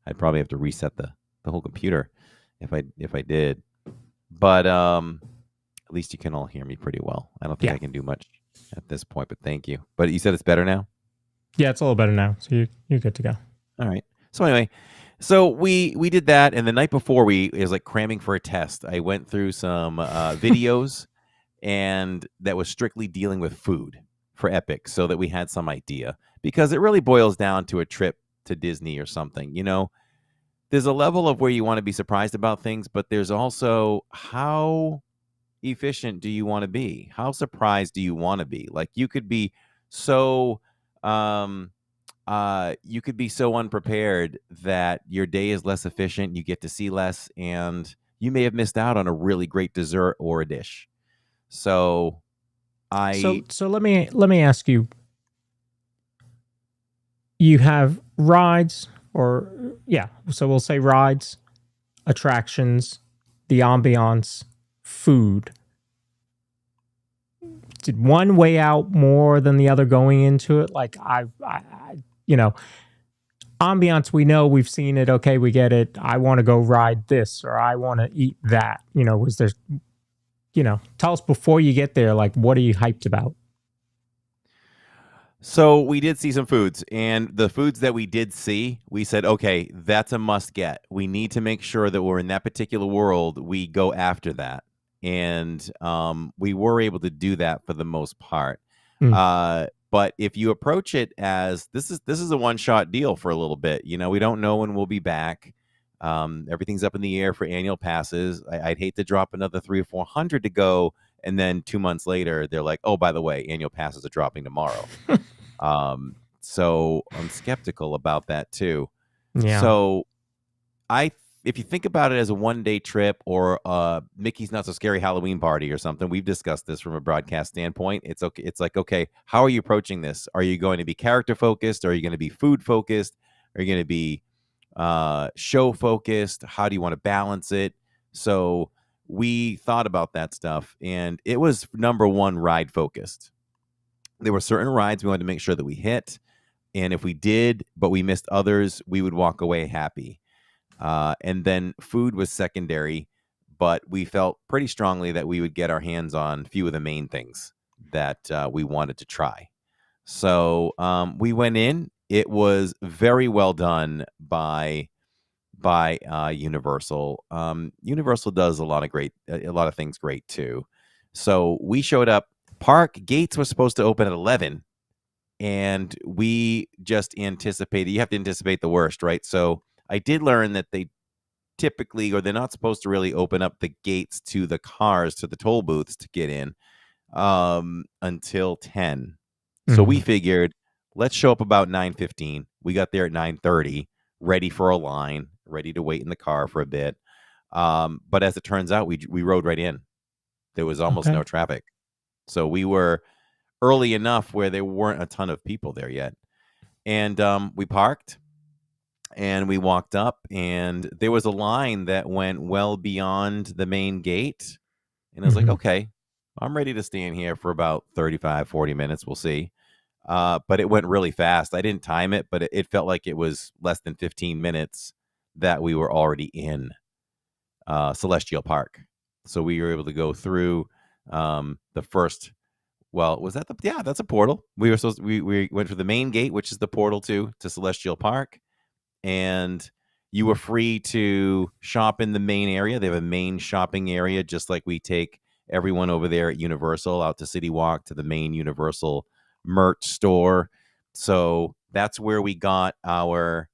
I'd probably have to reset the whole computer if I did. But at least you can all hear me pretty well. I don't think I can do much at this point, but thank you. But you said it's better now? Yeah, it's a little better now. So you're good to go. All right. So anyway, so we did that, and the night before it was like cramming for a test. I went through some videos and that was strictly dealing with food for Epic so that we had some idea, because it really boils down to a trip to Disney or something. There's a level of where you want to be surprised about things, but there's also how efficient do you want to be? How surprised do you want to be? Like you could be so unprepared that your day is less efficient, you get to see less, and you may have missed out on a really great dessert or a dish. So let me ask you. You have rides, so we'll say rides, attractions, the ambiance, food. Did one weigh out more than the other going into it? Like ambiance, we know, we've seen it. Okay, we get it. I want to go ride this, or I want to eat that. Was there, tell us before you get there, like, what are you hyped about? So we did see some foods, and the foods that we did see, we said, okay, that's a must get. We need to make sure that we're in that particular world. We go after that. And we were able to do that for the most part. But if you approach it as this is a one-shot deal for a little bit, we don't know when we'll be back. Everything's up in the air for annual passes. I'd hate to drop another $300 or $400 to go, and then 2 months later they're like, oh, by the way, annual passes are dropping tomorrow. So I'm skeptical about that too. Yeah. So if you think about it as a one-day trip or Mickey's Not So Scary Halloween Party or something, we've discussed this from a broadcast standpoint. It's okay. It's like, okay, how are you approaching this? Are you going to be character focused? Are you going to be food focused? Are you going to be show focused? How do you want to balance it? So we thought about that stuff, and it was number one, ride focused. There were certain rides we wanted to make sure that we hit, and if we did, but we missed others, we would walk away happy. And then food was secondary, but we felt pretty strongly that we would get our hands on a few of the main things that we wanted to try. So we went in. It was very well done by Universal. Universal does a lot of things great too. So we showed up. Park gates was supposed to open at 11, and we just anticipated. You have to anticipate the worst, right? So I did learn that they typically, or they're not supposed to really open up the gates to the cars, to the toll booths to get in until 10. So we figured, let's show up about 9:15. We got there at 9:30, ready for a line, ready to wait in the car for a bit. But as it turns out, we rode right in. There was almost no traffic. So we were early enough where there weren't a ton of people there yet. And we parked. And we walked up, and there was a line that went well beyond the main gate. And I was like, okay, I'm ready to stand here for about 35, 40 minutes. We'll see. But it went really fast. I didn't time it, but it felt like it was less than 15 minutes that we were already in Celestial Park. So we were able to go through the first. Well, was that that's a portal. We went through the main gate, which is the portal to Celestial Park. And you were free to shop in the main area. They have a main shopping area, just like we take everyone over there at Universal out to City Walk to the main Universal merch store. So that's where we got our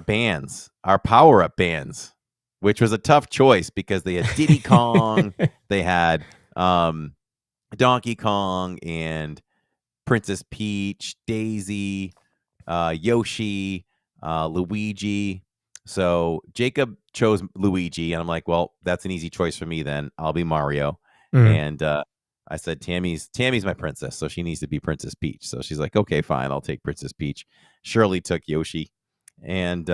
bands, our power-up bands, which was a tough choice because they had Diddy Kong, they had Donkey Kong and Princess Peach, Daisy, Yoshi, Luigi. So Jacob chose Luigi, and I'm like, well, that's an easy choice for me then. I'll be Mario. And I said, Tammy's my princess, so she needs to be Princess Peach. So she's like, okay, fine, I'll take Princess Peach. Shirley took Yoshi. And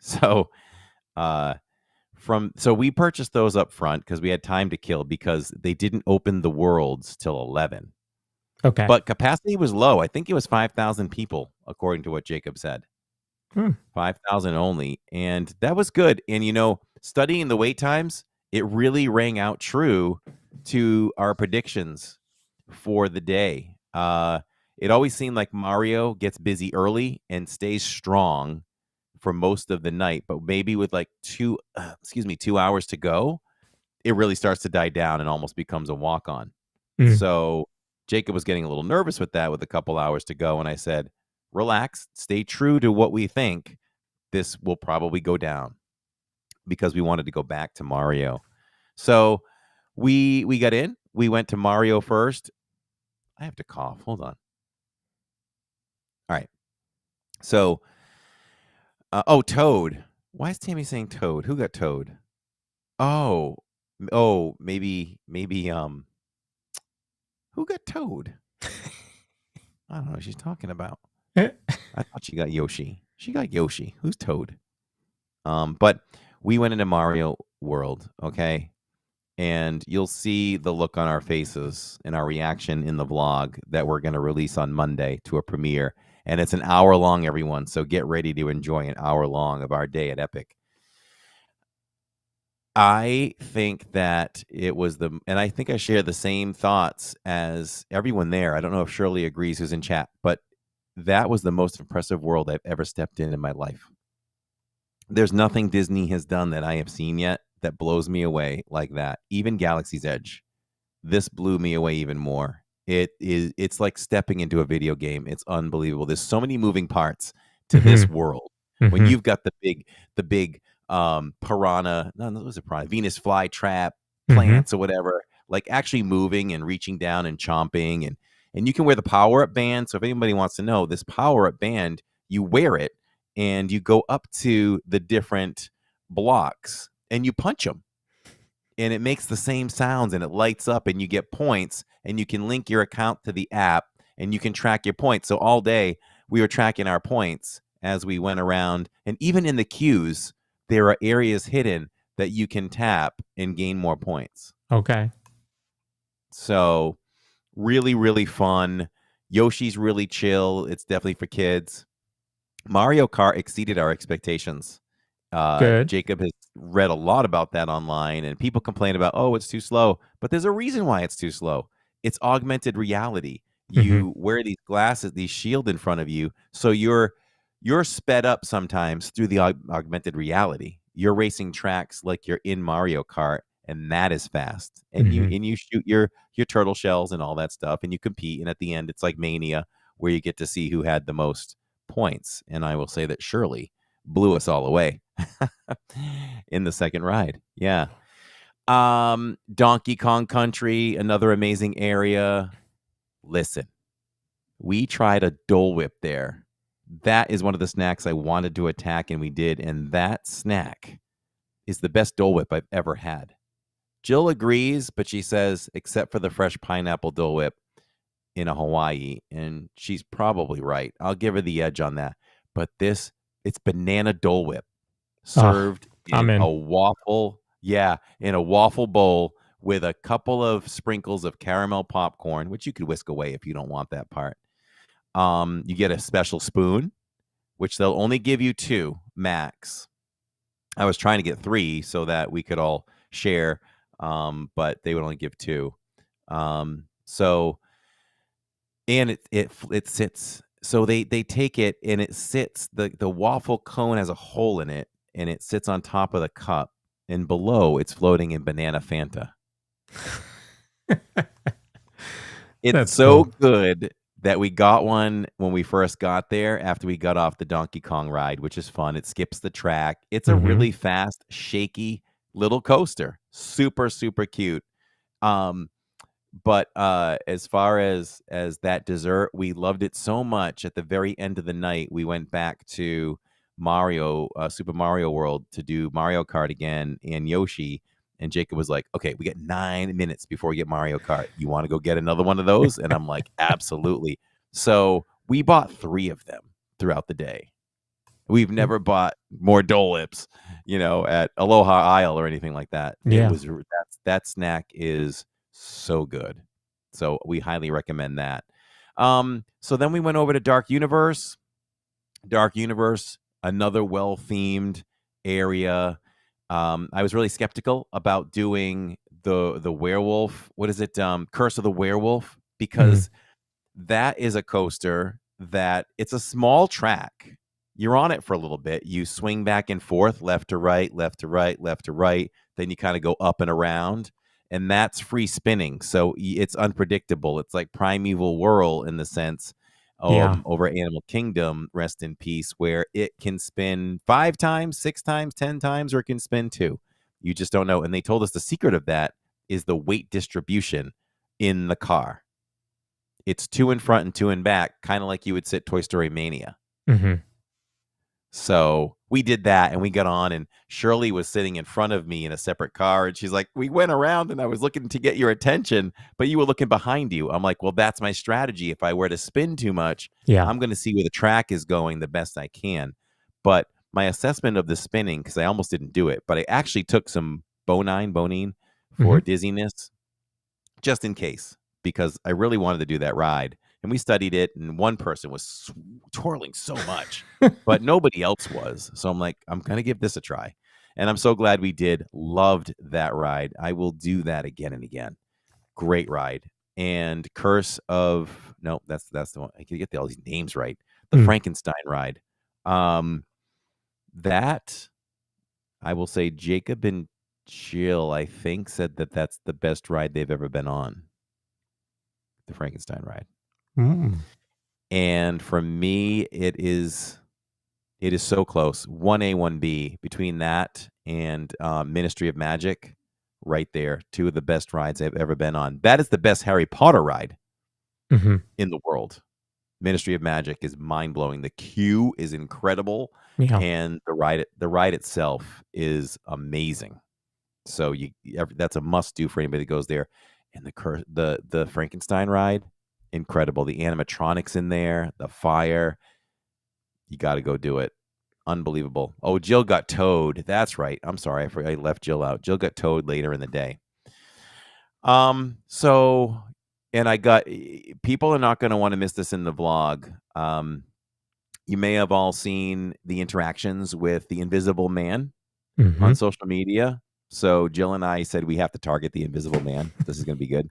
so we purchased those up front because we had time to kill because they didn't open the worlds till 11. Okay. But capacity was low. I think it was 5,000 people, according to what Jacob said. 5,000 only. And that was good. And, studying the wait times, it really rang out true to our predictions for the day. It always seemed like Mario gets busy early and stays strong for most of the night. But maybe with like 2 hours to go, it really starts to die down and almost becomes a walk-on. So Jacob was getting a little nervous with that with a couple hours to go. And I said, relax, stay true to what we think. This will probably go down because we wanted to go back to Mario. So we got in. We went to Mario first. I have to cough. Hold on. All right. So, Toad. Why is Tammy saying Toad? Who got Toad? Oh, maybe, who got Toad? I don't know what she's talking about. I thought she got Yoshi. She got Yoshi. Who's Toad? But we went into Mario World, okay? And you'll see the look on our faces and our reaction in the vlog that we're going to release on Monday to a premiere. And it's an hour long, everyone. So get ready to enjoy an hour long of our day at Epic. I think that it was and I think I share the same thoughts as everyone there. I don't know if Shirley agrees, who's in chat, but that was the most impressive world I've ever stepped in my life. There's nothing Disney has done that I have seen yet that blows me away like that. Even Galaxy's Edge. This blew me away even more. It's like stepping into a video game. It's unbelievable. There's so many moving parts to this world. When you've got the big piranha, no, it was a piranha, Venus flytrap plants or whatever, like actually moving and reaching down and chomping, and you can wear the power-up band. So if anybody wants to know, this power-up band, you wear it and you go up to the different blocks and you punch them, and it makes the same sounds and it lights up and you get points, and you can link your account to the app and you can track your points. So all day we were tracking our points as we went around, and even in the queues there are areas hidden that you can tap and gain more points. Okay. So really, really fun. Yoshi's really chill. It's definitely for kids. Mario Kart exceeded our expectations. Good. Jacob has read a lot about that online, and people complain about, oh, it's too slow. But there's a reason why it's too slow. It's augmented reality. You wear these glasses, these shield in front of you, so you're sped up sometimes through the augmented reality. You're racing tracks like you're in Mario Kart, and that is fast. And you shoot your turtle shells and all that stuff, and you compete. And at the end, it's like Mania, where you get to see who had the most points. And I will say that Shirley blew us all away in the second ride. Yeah. Donkey Kong Country, another amazing area. Listen, we tried a Dole Whip there. That is one of the snacks I wanted to attack, and we did. And that snack is the best Dole Whip I've ever had. Jill agrees, but she says, except for the fresh pineapple Dole Whip in a Hawaii. And she's probably right. I'll give her the edge on that. But it's banana Dole Whip served in a waffle. Yeah, in a waffle bowl with a couple of sprinkles of caramel popcorn, which you could whisk away if you don't want that part. You get a special spoon, which they'll only give you 2 max. I was trying to get 3 so that we could all share, but they would only give 2. So, and it sits. So they take it and it sits. The waffle cone has a hole in it, and it sits on top of the cup, and below it's floating in banana Fanta. It's That's so cool. good that we got one when we first got there after we got off the Donkey Kong ride, which is fun. It skips the track. It's a really fast, shaky little coaster. Super, super cute. But as far as that dessert, we loved it so much. At the very end of the night, we went back to Super Mario World to do Mario Kart again, and Yoshi. And Jacob was like, okay, we get 9 minutes before we get Mario Kart. You want to go get another one of those? And I'm like, absolutely. So we bought 3 of them throughout the day. We've never bought more Dole Whips, at Aloha Isle or anything like that. Yeah. That snack is so good. So we highly recommend that. So then we went over to Dark Universe. Dark Universe, another well-themed area. I was really skeptical about doing the werewolf. What is it? Curse of the Werewolf, because that is a coaster that it's a small track. You're on it for a little bit. You swing back and forth, left to right, left to right, left to right. Then you kind of go up and around, and that's free spinning. So it's unpredictable. It's like Primeval Whirl in the sense over Animal Kingdom, rest in peace, where it can spin 5 times, 6 times, 10 times, or it can spin 2. You just don't know. And they told us the secret of that is the weight distribution in the car. It's 2 in front and 2 in back, kind of like you would sit Toy Story Mania. So we did that, and we got on, and Shirley was sitting in front of me in a separate car, and she's like, we went around and I was looking to get your attention, but you were looking behind you. I'm like, well, that's my strategy. If I were to spin too much, I'm going to see where the track is going the best I can. But my assessment of the spinning, because I almost didn't do it, but I actually took some Bonine for dizziness, just in case, because I really wanted to do that ride. And we studied it, and one person was twirling so much, but nobody else was. So I'm like, I'm going to give this a try. And I'm so glad we did. Loved that ride. I will do that again and again. Great ride. And that's the one. I can get all these names right. The Frankenstein ride. That, I will say, Jacob and Jill, I think, said that that's the best ride they've ever been on. The Frankenstein ride. And for me, it is so close. 1A, 1B between that and Ministry of Magic, right there. 2 of the best rides I've ever been on. That is the best Harry Potter ride in the world. Ministry of Magic is mind blowing. The queue is incredible, Yeah. and the ride itself is amazing. So that's a must do for anybody that goes there. And the Frankenstein ride, incredible. The animatronics in there, the fire, you got to go do it. Unbelievable. Oh, Jill got towed. That's right. I'm sorry, I forgot I left Jill out. Jill got towed later in the day. So, and I got people are not going to want to miss this in the vlog. You may have all seen the interactions with the Invisible Man Mhm. on social media. So Jill and I said we have to target the Invisible Man. This is going to be good.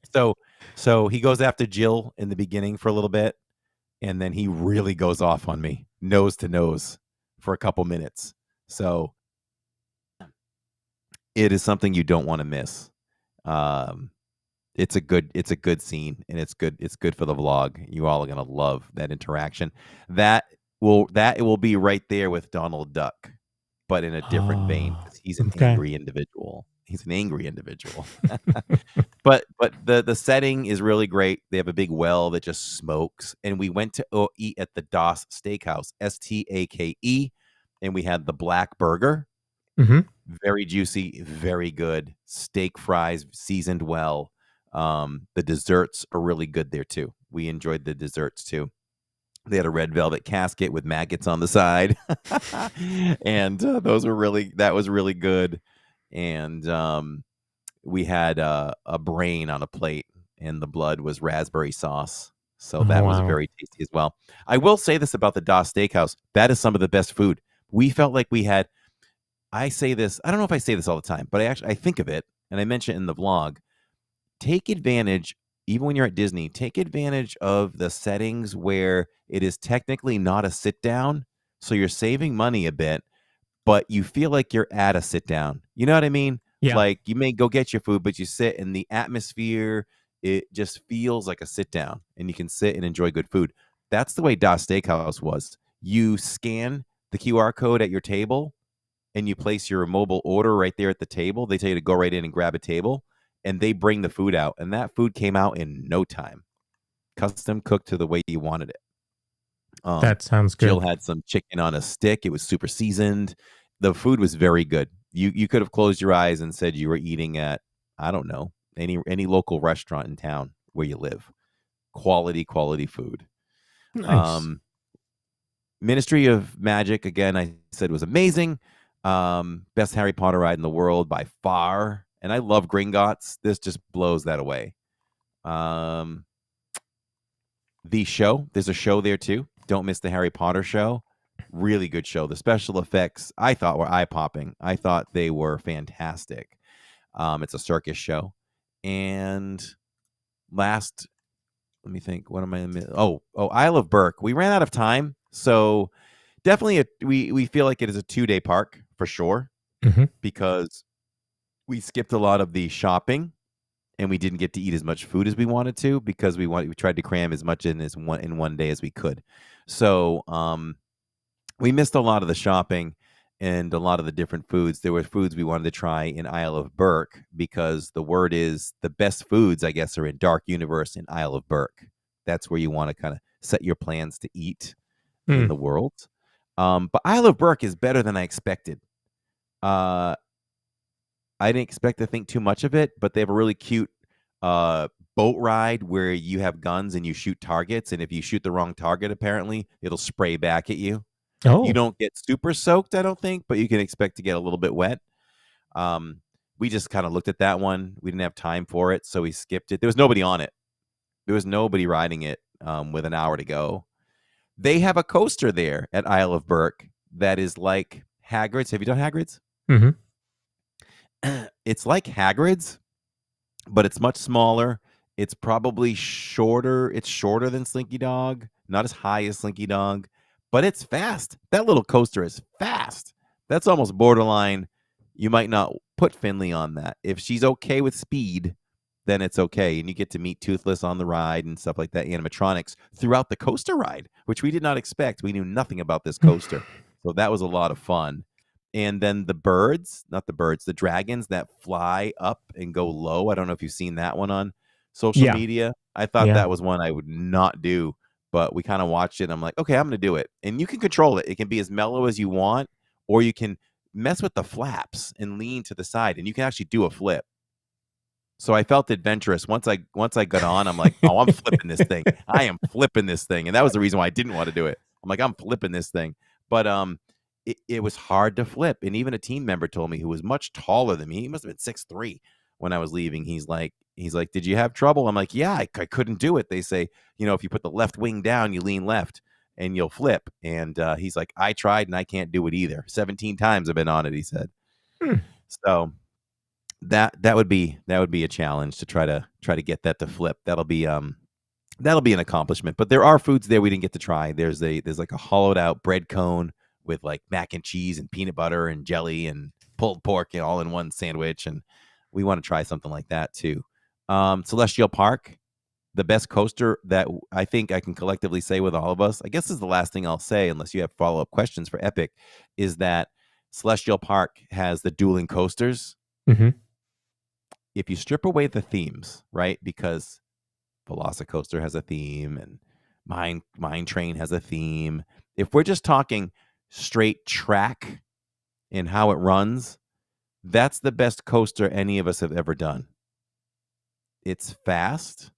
So he goes after Jill in the beginning for a little bit, and then he really goes off on me, nose to nose, for a couple minutes. So it is something you don't want to miss. It's a good scene, and it's good for the vlog. You all are gonna love that interaction. It will be right there with Donald Duck, but in a different vein. 'Cause he's an Okay. angry individual. He's an angry individual. But the setting is really great. They have a big well that just smokes, and we went to eat at the Das Steakhouse, STAKE, and we had the black burger. Mhm. Very juicy, very good. Steak fries seasoned well. The desserts are really good there too. We enjoyed the desserts too. They had a red velvet casket with maggots on the side, and that was really good. And we had a brain on a plate, and the blood was raspberry sauce. So that was Wow. very tasty as well. I will say this about the Das Steakhouse: that is some of the best food. We felt like we had. I say this. I don't know if I say this all the time, but I think of it, and I mention it in the vlog. Take advantage, even when you're at Disney, take advantage of the settings where it is technically not a sit down. So you're saving money a bit, but you feel like you're at a sit down. You know what I mean? Yeah. Like you may go get your food, but you sit, and the atmosphere, it just feels like a sit down, and you can sit and enjoy good food. That's the way Das Steakhouse was. You scan the QR code at your table, and you place your mobile order right there at the table. They tell you to go right in and grab a table, and they bring the food out, and that food came out in no time. Custom cooked to the way you wanted it. That sounds good. Jill had some chicken on a stick. It was super seasoned. The food was very good. You could have closed your eyes and said you were eating at, I don't know, any local restaurant in town where you live. Quality food. Nice. Ministry of Magic, again, I said was amazing. Best Harry Potter ride in the world by far. And I love Gringotts. This just blows that away. The show, there's a show there too. Don't miss the Harry Potter show. Really good show. The special effects I thought were eye-popping. I thought they were fantastic. It's a circus show. And last, let me think. What am I? Isle of Berk. We ran out of time, so definitely we feel like it is a 2-day park for sure, Mhm. because we skipped a lot of the shopping, and we didn't get to eat as much food as we wanted to, because we tried to cram as much in one day as we could. So we missed a lot of the shopping and a lot of the different foods. There were foods we wanted to try in Isle of Berk, because the word is the best foods, I guess, are in Dark Universe in Isle of Berk. That's where you want to kind of set your plans to eat in the world. But Isle of Berk is better than I expected. I didn't expect to think too much of it, but they have a really cute boat ride where you have guns and you shoot targets, and if you shoot the wrong target, apparently it'll spray back at you. Oh. You don't get super soaked, I don't think, but you can expect to get a little bit wet. We just kind of looked at that one. We didn't have time for it, so we skipped it. There was nobody on it. There was nobody riding it with an hour to go. They have a coaster there at Isle of Berk that is like Hagrid's. Have you done Hagrid's? Mhm. It's like Hagrid's, but it's much smaller. It's probably shorter. It's shorter than Slinky Dog, not as high as Slinky Dog, but it's fast. That little coaster is fast. That's almost borderline. You might not put Finley on that. If she's okay with speed, then it's okay. And you get to meet Toothless on the ride and stuff like that, animatronics throughout the coaster ride, which we did not expect. We knew nothing about this coaster. So that was a lot of fun. And then the dragons that fly up and go low. I don't know if you've seen that one on social Yeah. media. I thought Yeah. that was one I would not do, but we kind of watched it. And I'm like, okay, I'm going to do it. And you can control it. It can be as mellow as you want, or you can mess with the flaps and lean to the side, and you can actually do a flip. So I felt adventurous. Once I got on, I'm like, oh, I'm flipping this thing. I am flipping this thing. And that was the reason why I didn't want to do it. I'm like, I'm flipping this thing. But it was hard to flip. And even a team member told me, who was much taller than me, he must have been 6'3" when I was leaving. He's like, did you have trouble? I'm like, yeah, I couldn't do it. They say, if you put the left wing down, you lean left and you'll flip. And he's like, I tried and I can't do it either. 17 times I've been on it, he said. So that would be a challenge to try to get that to flip. That'll be an accomplishment. But there are foods there we didn't get to try. There's like a hollowed out bread cone with like mac and cheese and peanut butter and jelly and pulled pork all in one sandwich, and we want to try something like that too. Celestial Park, the best coaster that I think I can collectively say with all of us, I guess is the last thing I'll say unless you have follow-up questions for Epic, is that Celestial Park has the dueling coasters. Mm-hmm. If you strip away the themes, right? Because Velocicoaster has a theme and Mine Train has a theme. If we're just talking straight track and how it runs, that's the best coaster any of us have ever done. It's fast,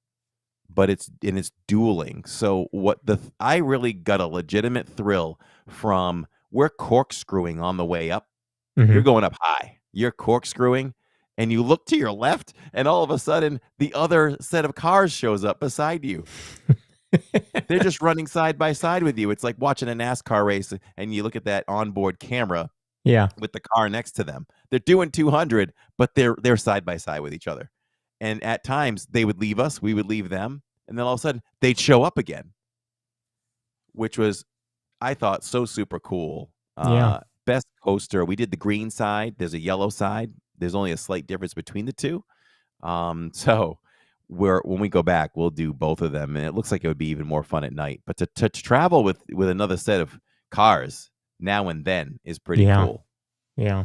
but it's dueling. So I really got a legitimate thrill from, we're corkscrewing on the way up. Mm-hmm. You're going up high. You're corkscrewing. And you look to your left, and all of a sudden, the other set of cars shows up beside you. They're just running side by side with you. It's like watching a NASCAR race, and you look at that onboard camera with the car next to them. They're doing 200, but they're side by side with each other. And at times, they would leave us, we would leave them, and then all of a sudden, they'd show up again, which was, I thought, so super cool. Best coaster. We did the green side. There's a yellow side. There's only a slight difference between the two. So when we go back, we'll do both of them. And it looks like it would be even more fun at night. But to travel with another set of cars now and then is pretty cool. Yeah.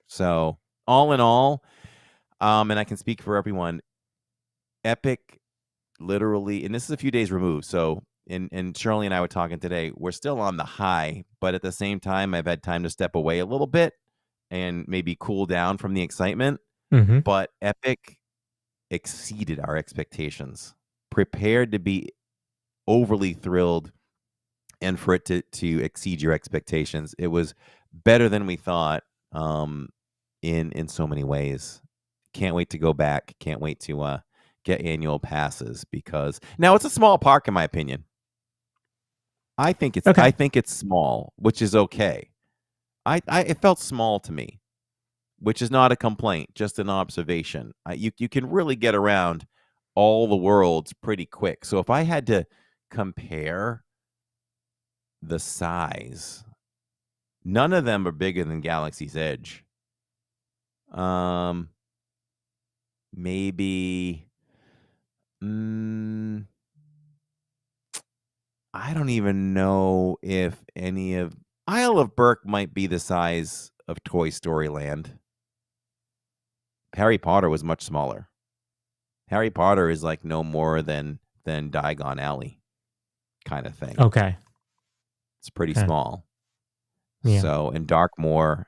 So all in all, and I can speak for everyone, Epic literally, and this is a few days removed. So and Shirley and I were talking today, we're still on the high, but at the same time, I've had time to step away a little bit and maybe cool down from the excitement. Mm-hmm. But Epic exceeded our expectations. Prepared to be overly thrilled and for it to exceed your expectations. It was better than we thought in so many ways. Can't wait to go back. Can't wait to get annual passes, because now it's a small park in my opinion. I think it's small, which is okay. It felt small to me, which is not a complaint, just an observation. You can really get around all the worlds pretty quick. So if I had to compare the size, none of them are bigger than Galaxy's Edge. Maybe I don't even know if any of Isle of Berk might be the size of Toy Story Land. Harry Potter was much smaller. Harry Potter is like no more than Diagon Alley kind of thing. Okay. It's pretty small. Yeah. So, and Darkmoor,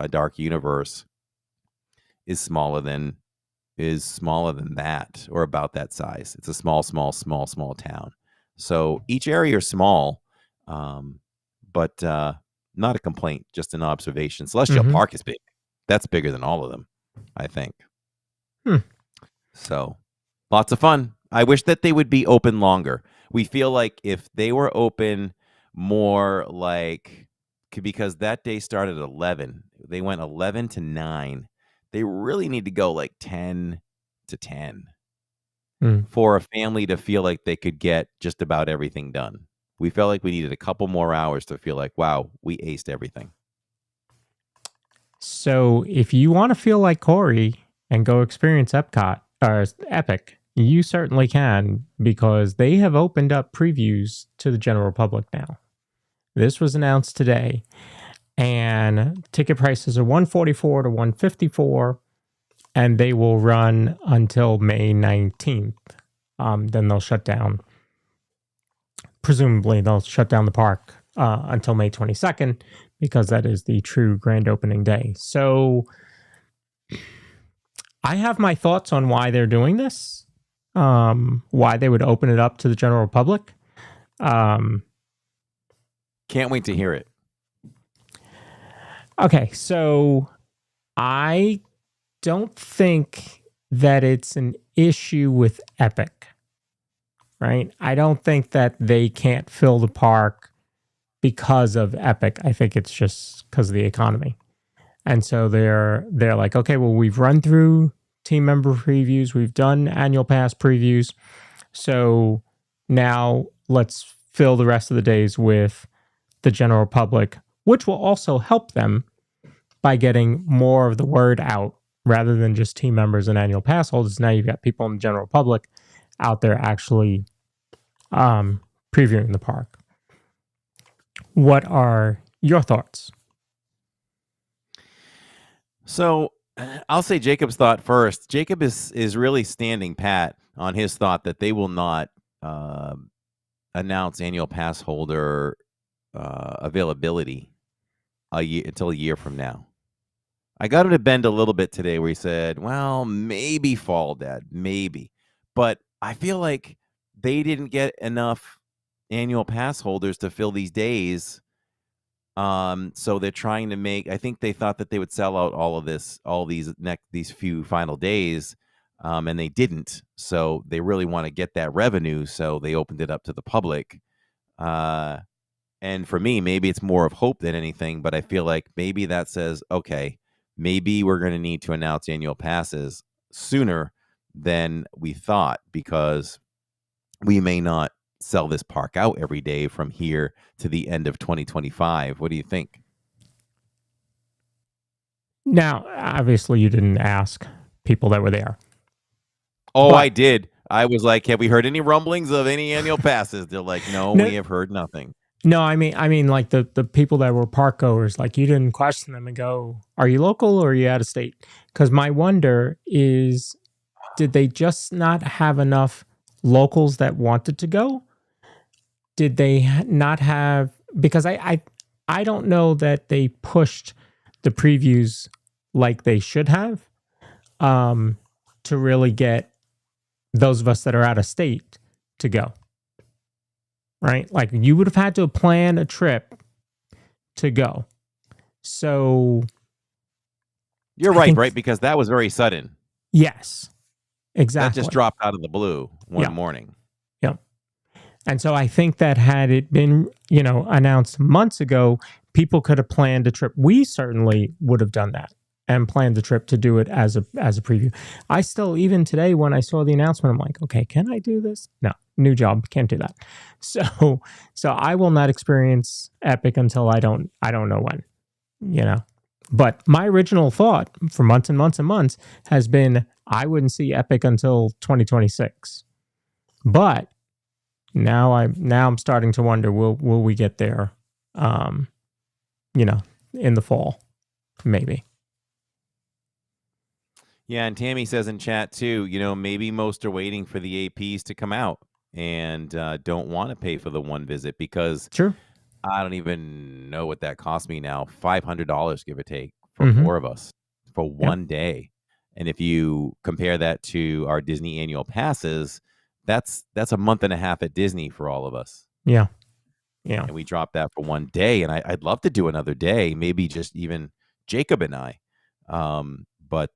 Dark Universe is smaller than that, or about that size. It's a small town. So each area is small, but not a complaint, just an observation. Celestial Park is big. That's bigger than all of them, I think. So lots of fun. I wish that they would be open longer. We feel like if they were open more, like, because that day started at 11, they went 11 to 9. They really need to go like 10 to 10 for a family to feel like they could get just about everything done. We felt like we needed a couple more hours to feel like, wow, we aced everything. So if you want to feel like Corey and go experience Epcot or Epic, you certainly can, because they have opened up previews to the general public now. This was announced today, and ticket prices are $144 to $154. and they will run until May 19th. Then they'll shut down. Presumably, they'll shut down the park until May 22nd because that is the true grand opening day. So I have my thoughts on why they're doing this, why they would open it up to the general public. Can't wait to hear it. Okay, so I don't think that it's an issue with Epic, right? I don't think that they can't fill the park because of Epic. I think it's just because of the economy. And so they're like, okay, well, we've run through team member previews, we've done annual pass previews, so now let's fill the rest of the days with the general public, which will also help them by getting more of the word out rather than just team members and annual pass holders. Now you've got people in the general public out there actually previewing the park. What are your thoughts? So I'll say Jacob's thought first. Jacob is really standing pat on his thought that they will not announce annual pass holder availability until a year from now. I got him to bend a little bit today where he said, well, maybe fall, Dad, maybe. But I feel like they didn't get enough annual pass holders to fill these days. So they're trying to make, I think they thought that they would sell out these few final days, and they didn't. So they really want to get that revenue. So they opened it up to the public. And for me, maybe it's more of hope than anything, but I feel like maybe that says, okay, maybe we're going to need to announce annual passes sooner than we thought, because we may not sell this park out every day from here to the end of 2025. What do you think? Now, obviously, you didn't ask people that were there. Oh, I did. I was like, have we heard any rumblings of any annual passes? They're like, no, we have heard nothing. No, I mean, like the people that were park goers, like you didn't question them and go, are you local or are you out of state? Because my wonder is, did they just not have enough locals that wanted to go? Did they not have, because I don't know that they pushed the previews like they should have to really get those of us that are out of state to go. Right? Like you would have had to plan a trip to go. So you're right? Because that was very sudden. Yes, exactly. That just dropped out of the blue one morning. Yep. And so I think that had it been, announced months ago, people could have planned a trip. We certainly would have done that and planned the trip to do it as a preview. I still, even today, when I saw the announcement, I'm like, okay, can I do this? No, new job, can't do that. So I will not experience Epic until I don't know when, But my original thought for months and months and months has been I wouldn't see Epic until 2026. But now I'm starting to wonder, will we get there, in the fall, maybe. Yeah, and Tammy says in chat too, maybe most are waiting for the APs to come out and don't want to pay for the one visit because I don't even know what that cost me now. $500, give or take, for 4 of us for one day. And if you compare that to our Disney annual passes, that's a month and a half at Disney for all of us. Yeah. Yeah. And we dropped that for one day. And I'd love to do another day, maybe just even Jacob and I. But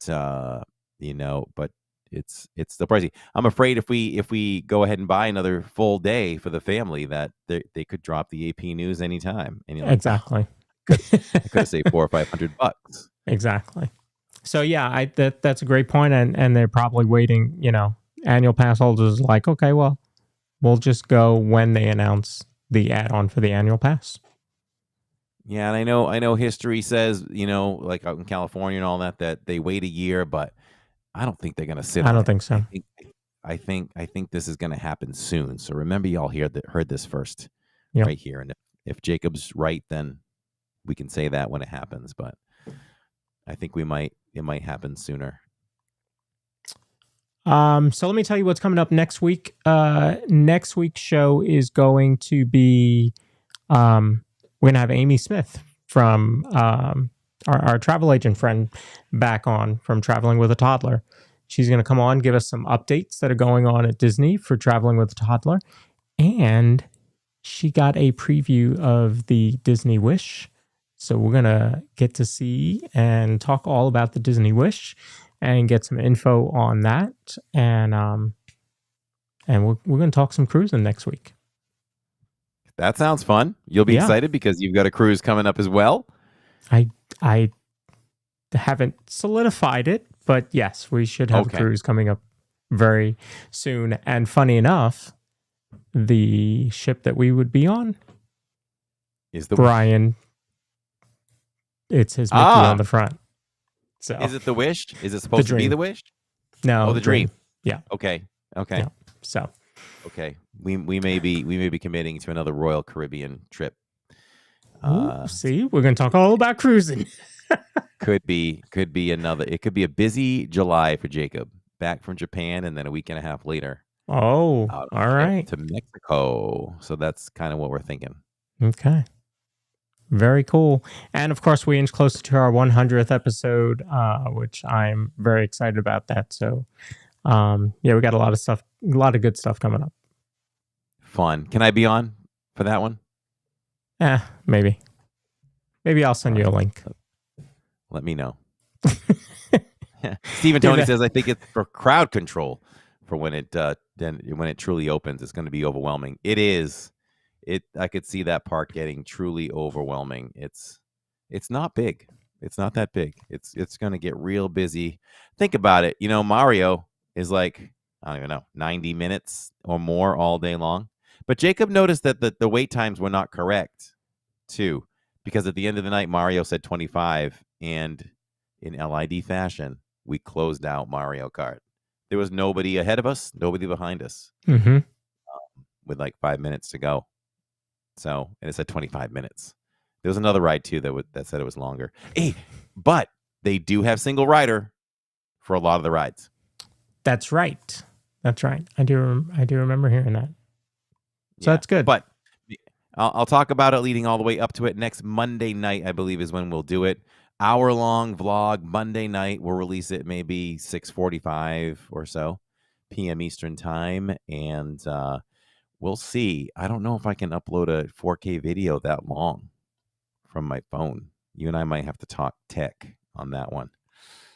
it's still pricey. I'm afraid if we go ahead and buy another full day for the family, that they could drop the AP news anytime. And exactly. I could have saved $400 or $500. Exactly. So yeah, that's a great point, and they're probably waiting. Annual pass holders like, okay, well, we'll just go when they announce the add-on for the annual pass. Yeah, and I know history says, like out in California and all that they wait a year, but I don't think they're going to sit. I don't think so. I think this is going to happen soon. So remember, y'all heard this first right here. And if Jacob's right, then we can say that when it happens. But I think it might happen sooner. So let me tell you what's coming up next week. Next week's show is going to be we're going to have Amy Smith from our travel agent friend back on from Traveling with a Toddler. She's going to come on, give us some updates that are going on at Disney for Traveling with a Toddler. And she got a preview of the Disney Wish. So we're going to get to see and talk all about the Disney Wish and get some info on that. And we're going to talk some cruising next week. That sounds fun. You'll be excited because you've got a cruise coming up as well. I haven't solidified it, but yes, we should have a cruise coming up very soon. And funny enough, the ship that we would be on is the Brian. It's his Mickey on the front. So is it the Wish? Is it supposed to be the Wish? No, the Dream. Yeah. Okay. Yeah. So okay, we may be committing to another Royal Caribbean trip. See, we're going to talk all about cruising. could be another. It could be a busy July for Jacob, back from Japan, and then a week and a half later. Oh, all right, to Mexico. So that's kind of what we're thinking. Okay, very cool. And of course, we inch closer to our 100th episode, which I'm very excited about. That. So, we got a lot of stuff, a lot of good stuff coming up. Fun. Can I be on for that one? Maybe. Maybe I'll send you a link. Let me know. Stephen Tony says, I think it's for crowd control for when it truly opens. It's going to be overwhelming. It is. I could see that park getting truly overwhelming. It's not big. It's not that big. It's going to get real busy. Think about it. Mario is like, I don't even know, 90 minutes or more all day long. But Jacob noticed that the wait times were not correct, too, because at the end of the night, Mario said 25, and in LID fashion, we closed out Mario Kart. There was nobody ahead of us, nobody behind us, with like 5 minutes to go. So, and it said 25 minutes. There was another ride, too, that said it was longer. Hey, but they do have single rider for a lot of the rides. That's right. That's right. I do remember hearing that. So that's good. But I'll talk about it leading all the way up to it. Next Monday night, I believe, is when we'll do it. Hour-long vlog Monday night. We'll release it maybe 6:45 or so p.m. Eastern time. And we'll see. I don't know if I can upload a 4K video that long from my phone. You and I might have to talk tech on that one.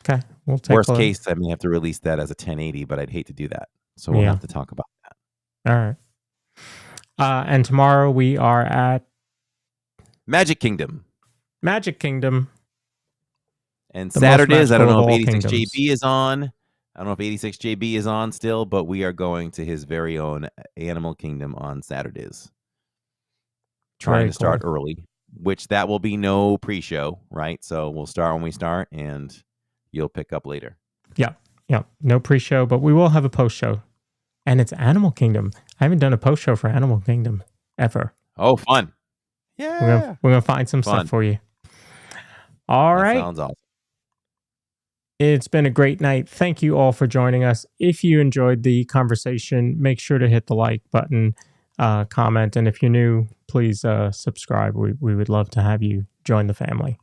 Okay. We'll take Worst case, I may have to release that as a 1080, but I'd hate to do that. So we'll have to talk about that. All right. And tomorrow we are at Magic Kingdom. And Saturdays, I don't know if 86JB is on. I don't know if 86JB is on still, but we are going to his very own Animal Kingdom on Saturdays. Trying to start early, which that will be no pre-show, right? So we'll start when we start, and you'll pick up later. Yeah. No pre-show, but we will have a post-show. And it's Animal Kingdom. I haven't done a post-show for Animal Kingdom ever. Oh, fun. Yeah. We're gonna find some stuff for you. All right. Sounds awesome. It's been a great night. Thank you all for joining us. If you enjoyed the conversation, make sure to hit the like button, comment, and if you're new, please subscribe. We would love to have you join the family.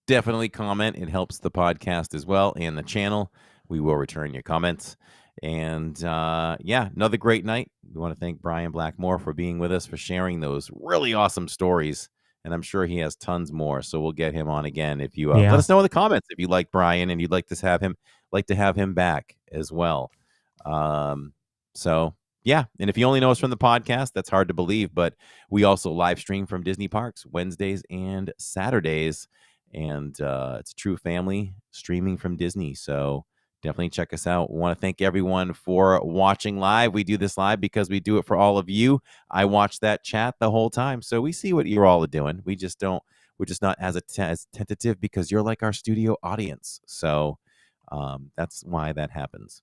Definitely comment. It helps the podcast as well and the channel. We will return your comments. And another great night. We want to thank Brian Blackmore for being with us, for sharing those really awesome stories. And I'm sure he has tons more. So we'll get him on again. If you let us know in the comments if you like Brian and you'd like to have him back as well. And if you only know us from the podcast, that's hard to believe. But we also live stream from Disney parks Wednesdays and Saturdays. And it's a true family streaming from Disney. So definitely check us out. We want to thank everyone for watching live. We do this live because we do it for all of you. I watch that chat the whole time, so we see what you're all doing. We're just not as tentative because you're like our studio audience. So that's why that happens.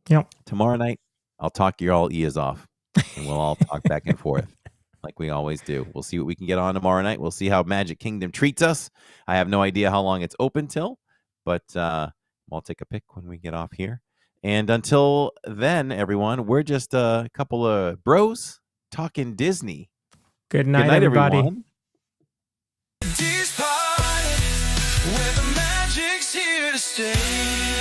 Yep. Tomorrow night, I'll talk your all ears off, and we'll all talk back and forth like we always do. We'll see what we can get on tomorrow night. We'll see how Magic Kingdom treats us. I have no idea how long it's open till, but I'll take a pic when we get off here. And until then, everyone, we're just a couple of bros talking Disney. Good night, everybody. everyone. This part where the magic's here to stay.